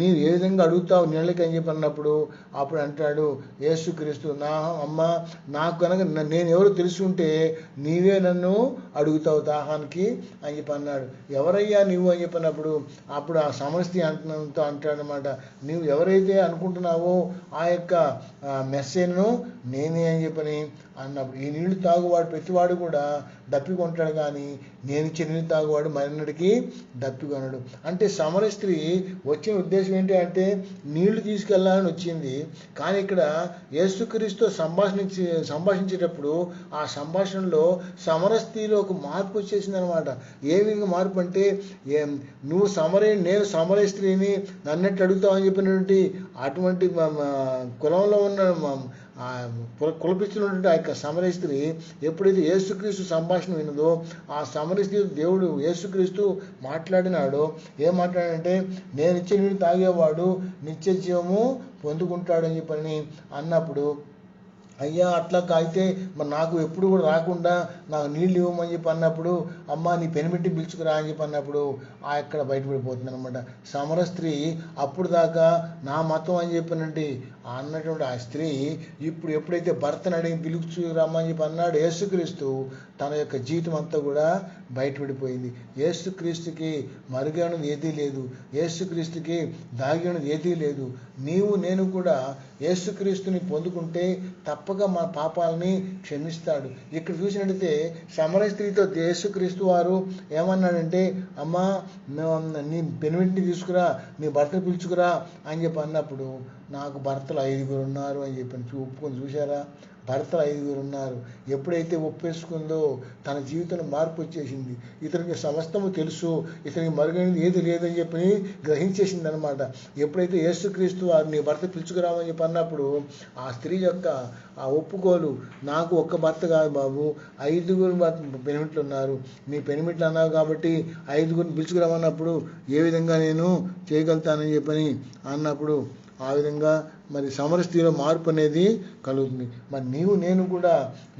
నీవు ఏ విధంగా అడుగుతావు నీళ్ళకి అని చెప్పి అన్నప్పుడు అప్పుడు అంటాడు యేసుక్రీస్తు, నా అమ్మ నాకు కనుక నేను ఎవరు తెలుసుంటే నీవే నన్ను అడుగుతావు దాహానికి అని చెప్పి అన్నాడు. ఎవరయ్యా నువ్వు అని చెప్పినప్పుడు అప్పుడు ఆ సమరస్తి అంటాడనమాట, నువ్వు ఎవరైతే అనుకుంటున్నావో ఆ యొక్క మెస్సేజ్ను నేనే అని చెప్పని అన్నప్పుడు ఈ నీళ్లు తాగువాడు ప్రతివాడు కూడా దప్పికొంటాడు, కానీ నేను ఇచ్చే నీళ్ళు తాగువాడు మరిన్నడికి దప్పికొనడు. అంటే సమర స్త్రీ వచ్చిన ఉద్దేశం ఏంటి అంటే నీళ్లు తీసుకెళ్లాలని వచ్చింది. కానీ ఇక్కడ యేసుక్రీస్తుతో సంభాషించేటప్పుడు ఆ సంభాషణలో సమర స్త్రీలో ఒక మార్పు వచ్చేసింది అనమాట. ఏ విధంగా మార్పు అంటే నువ్వు నేను సమరయ స్త్రీని నన్నట్టు అడుగుతావు అని చెప్పినటువంటి అటువంటి కులంలో ఉన్న కులపించినటువంటి ఆ యొక్క సమరయ స్త్రీ ఎప్పుడైతే యేసుక్రీస్తు సంభాషణ విన్నదో ఆ సమరయ స్త్రీ దేవుడు యేసుక్రీస్తు మాట్లాడినాడో ఏం మాట్లాడంటే నేను ఇచ్చే నీళ్ళు తాగేవాడు నిత్య జీవము పొందుకుంటాడని చెప్పని అన్నప్పుడు అయ్యా అట్లా అయితే మరి నాకు ఎప్పుడు కూడా రాకుండా నాకు నీళ్ళు ఇవ్వమని చెప్పి అన్నప్పుడు అమ్మ నీ పెనిమిట్టి పిలుచుకురా అని చెప్పి అన్నప్పుడు ఆ ఎక్కడ బయటపడిపోతుంది అనమాట. సమర స్త్రీ అప్పుడు దాకా నా మతం అని చెప్పినట్టు అన్నటువంటి ఆ స్త్రీ ఇప్పుడు ఎప్పుడైతే భర్తను అడిగి పిలుచుకురమ్మని చెప్పి అన్నాడు యేసుక్రీస్తు, తన యొక్క జీవితం అంతా కూడా బయటపడిపోయింది. యేసుక్రీస్తుకి మరుగైనది ఏదీ లేదు, యేసుక్రీస్తుకి దాగినది ఏదీ లేదు. నేను కూడా యేసుక్రీస్తుని పొందుకుంటే తప్పక మన పాపాలని క్షమిస్తాడు. ఇక్కడ చూసినట్టయితే సమరయ స్త్రీతో యేసుక్రీస్తు వారు ఏమన్నాడంటే అమ్మా నీ పెనిమిటిని తీసుకురా, నీ భర్తను పిలుచుకురా అని చెప్పి అన్నప్పుడు నాకు భర్తలు 5 ఉన్నారు అని చెప్పి ఒప్పుకొని చూసారా, భర్తలు 5 ఉన్నారు. ఎప్పుడైతే ఒప్పేసుకుందో తన జీవితంలో మార్పు వచ్చేసింది. ఇతనికి సమస్తము తెలుసు, ఇతనికి మరుగైనది ఏది లేదని చెప్పి గ్రహించేసింది అనమాట. ఎప్పుడైతే యేసుక్రీస్తు వారు నీ భర్త పిలుచుకురామని చెప్పి అన్నప్పుడు ఆ స్త్రీ యొక్క ఆ ఒప్పుకోలు, నాకు ఒక్క భర్త కాదు బాబు 5 పెనిమిట్లు ఉన్నారు, నీ పెనిమిట్లు అన్నావు కాబట్టి 5 పిలుచుకురామన్నప్పుడు ఏ విధంగా నేను చేయగలుగుతానని చెప్పని అన్నప్పుడు ఆ విధంగా మరి సమర స్త్రీలో మార్పు అనేది కలుగుతుంది. మరి నేను కూడా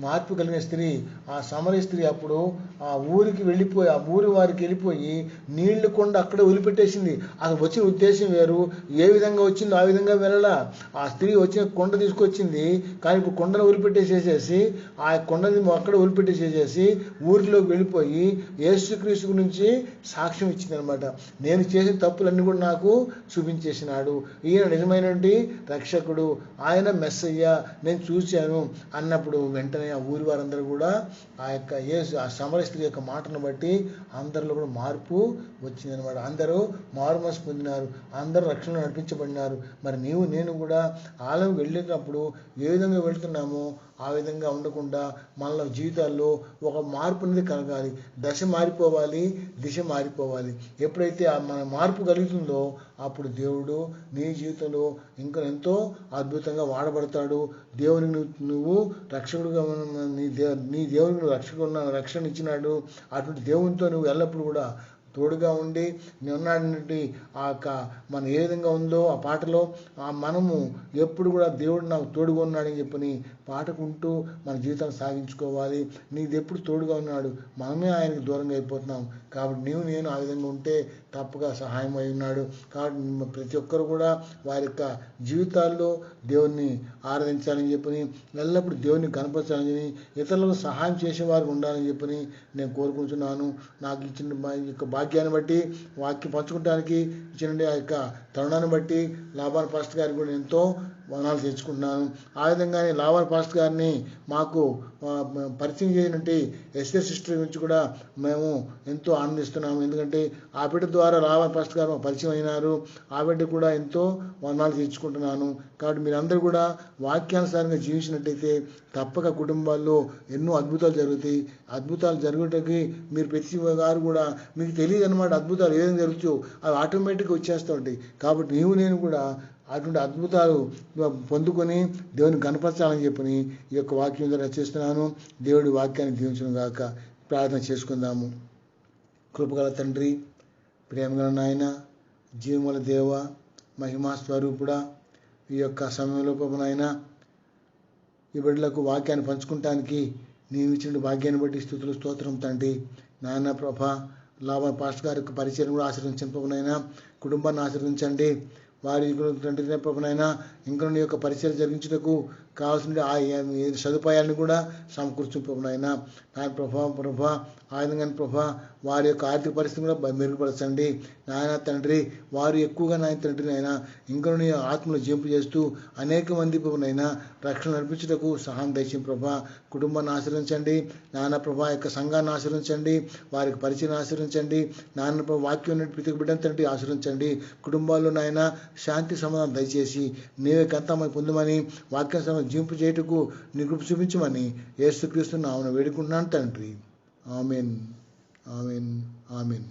మార్పు కలిగిన స్త్రీ, ఆ సమర స్త్రీ అప్పుడు ఆ ఊరికి వెళ్ళిపోయి ఆ ఊరి వారికి వెళ్ళిపోయి నీళ్లు కొండ అక్కడే వదిలిపెట్టేసింది. అసలు వచ్చిన ఉద్దేశం వేరు, ఏ విధంగా వచ్చిందో ఆ విధంగా వెళ్ళలా. ఆ స్త్రీ వచ్చిన కొండ తీసుకొచ్చింది, కానీ ఇప్పుడు కొండను వదిలిపెట్టేసేసేసి ఆ కొండని అక్కడే వదిలిపెట్టేసేసేసి ఊరిలోకి వెళ్ళిపోయి యేసుక్రీస్తు గురించి సాక్ష్యం ఇచ్చింది అనమాట. నేను చేసిన తప్పులన్నీ కూడా నాకు చూపించేసినాడు, ఈయన నిజమైనటువంటి రక్షకుడు, ఆయన మెస్సయ్య, నేను చూశాను అన్నప్పుడు వెంటనే ఆ ఊరి వారందరూ కూడా ఆ యొక్క ఆ సమరయ స్త్రీ యొక్క మాటను బట్టి అందరిలో కూడా మార్పు వచ్చిందనమాట. అందరూ మారుమనసు పొందినారు, అందరూ రక్షణ నడిపించబడినారు. మరి నేను కూడా ఆలయం వెళ్ళేటప్పుడు ఏ విధంగా వెళ్తున్నామో ఆ విధంగా ఉండకుండా మన జీవితాల్లో ఒక మార్పు అనేది కలగాలి. దశ మారిపోవాలి, దిశ మారిపోవాలి. ఎప్పుడైతే మన మార్పు కలుగుతుందో అప్పుడు దేవుడు నీ జీవితంలో ఇంకా ఎంతో అద్భుతంగా వాడబడతాడు. దేవునికి నువ్వు రక్షకుడుగా నీ దేవునికి రక్షణ ఇచ్చినాడు. అటువంటి దేవునితో నువ్వు ఎల్లప్పుడూ కూడా తోడుగా ఉండి నిన్నటి ఆ యొక్క మనం ఏ విధంగా ఉందో ఆ పాటలో మనము ఎప్పుడు కూడా దేవుడు నాకు తోడుగా ఉన్నాడని చెప్పని పాటకుంటూ మన జీవితాన్ని సాగించుకోవాలి. నీది ఎప్పుడు తోడుగా ఉన్నాడు, మనమే ఆయనకు దూరంగా అయిపోతున్నాం. కాబట్టి నేను ఆ విధంగా ఉంటే తప్పగా సహాయం అయి ఉన్నాడు. కాబట్టి ప్రతి ఒక్కరు కూడా వారి యొక్క జీవితాల్లో దేవుణ్ణి ఆరాధించాలని చెప్పని, ఎల్లప్పుడూ దేవుణ్ణి కనపరచాలని, ఇతరులకు సహాయం చేసేవారు ఉండాలని చెప్పని నేను కోరుకుంటున్నాను. నాకు ఇచ్చిన యొక్క భాగ్యాన్ని బట్టి వాక్యం పంచుకోవడానికి ఇచ్చిన ఆ యొక్క తరుణాన్ని బట్టి లాభాన్ పాస్టర్ గారికి కూడా ఎంతో వదనాలు తెచ్చుకుంటున్నాను. ఆ విధంగానే లాభాన్ పాస్టర్ గారిని మాకు పరిచయం చేయనట్టు ఎస్ఏ సిస్టర్ గురించి కూడా మేము ఎంతో ఆనందిస్తున్నాము. ఎందుకంటే ఆ బిడ్డ ద్వారా లాభాన్ పాస్టర్ గారు మాకు పరిచయం అయినారు. ఆ బిడ్డ కూడా ఎంతో వదనాలు తెచ్చుకుంటున్నాను. కాబట్టి మీరందరూ కూడా వాక్యానుసారంగా జీవించినట్టయితే తప్పక కుటుంబాల్లో ఎన్నో అద్భుతాలు జరుగుతాయి. అద్భుతాలు జరుగుటకి మీరు ప్రతి వారు కూడా మీకు తెలియదు అనమాట. అద్భుతాలు ఏదైనా జరుగుతాయో అవి ఆటోమేటిక్గా వచ్చేస్తూ ఉంటాయి. కాబట్టి నేను కూడా అటువంటి అద్భుతాలు పొందుకొని దేవుని కనపరచాలని చెప్పని ఈ యొక్క వాక్యం ద్వారా రచిస్తున్నాను. దేవుడి వాక్యాన్ని దీవించును గాక. ప్రార్థన చేసుకుందాము. కృపగల తండ్రి, ప్రేమగల నాయన, జీవముల దేవ, మహిమా స్వరూపుడా, ఈ యొక్క సమయంలో నాయన ఈ బిడ్డలకు వాక్యాన్ని పంచుకుంటానికి నీవు ఇచ్చిన భాగ్యాన్ని బట్టి స్తుతులు స్తోత్రం తండ్రి. నాయన ప్రభ లాభాన్ పాస్టర్ గారి యొక్క పరిచయం కూడా ఆశీర్వదించండి ప్రభునైనా. కుటుంబాన్ని ఆశీర్వదించండి. వారి తండ్రి ప్రభునైనా ఇంకా నీ యొక్క పరిచయం జరిగించుటకు కావాల్సిన ఆ సదుపాయాలను కూడా సమకూర్చుని ప్రభునైనా. నాయన ప్రభా ఆ విధంగా ప్రభా వారి యొక్క ఆర్థిక పరిస్థితి కూడా మెరుగుపరచండి నాయన తండ్రి. వారు ఎక్కువగా నాయన తండ్రి నాయన ఇంకా నీ ఆత్మను జంపు చేస్తూ అనేక మంది ప్రభునైనా రక్షణ నడిపించుటకు సహాయం దయచేయండి ప్రభా. కుటుంబాన్ని ఆశ్రయించండి నాయన ప్రభా. యొక్క సంఘాన్ని ఆశ్రయించండి, వారికి పరిచయం ఆశ్రయించండి నాయన ప్రభా. వాక్యం ప్రతి బిడ్డను తండ్రి ఆశ్రయించండి. కుటుంబాల్లో నాయన శాంతి సమాధానం దయచేసి నీవే కంతమని పొందమని వాక్య సమయం జింపు చేయుటకు నీ కృప చూపించమని యేసుక్రీస్తు నామమున వేడుకుంటున్నాను తండ్రి. Amen, amen, amen.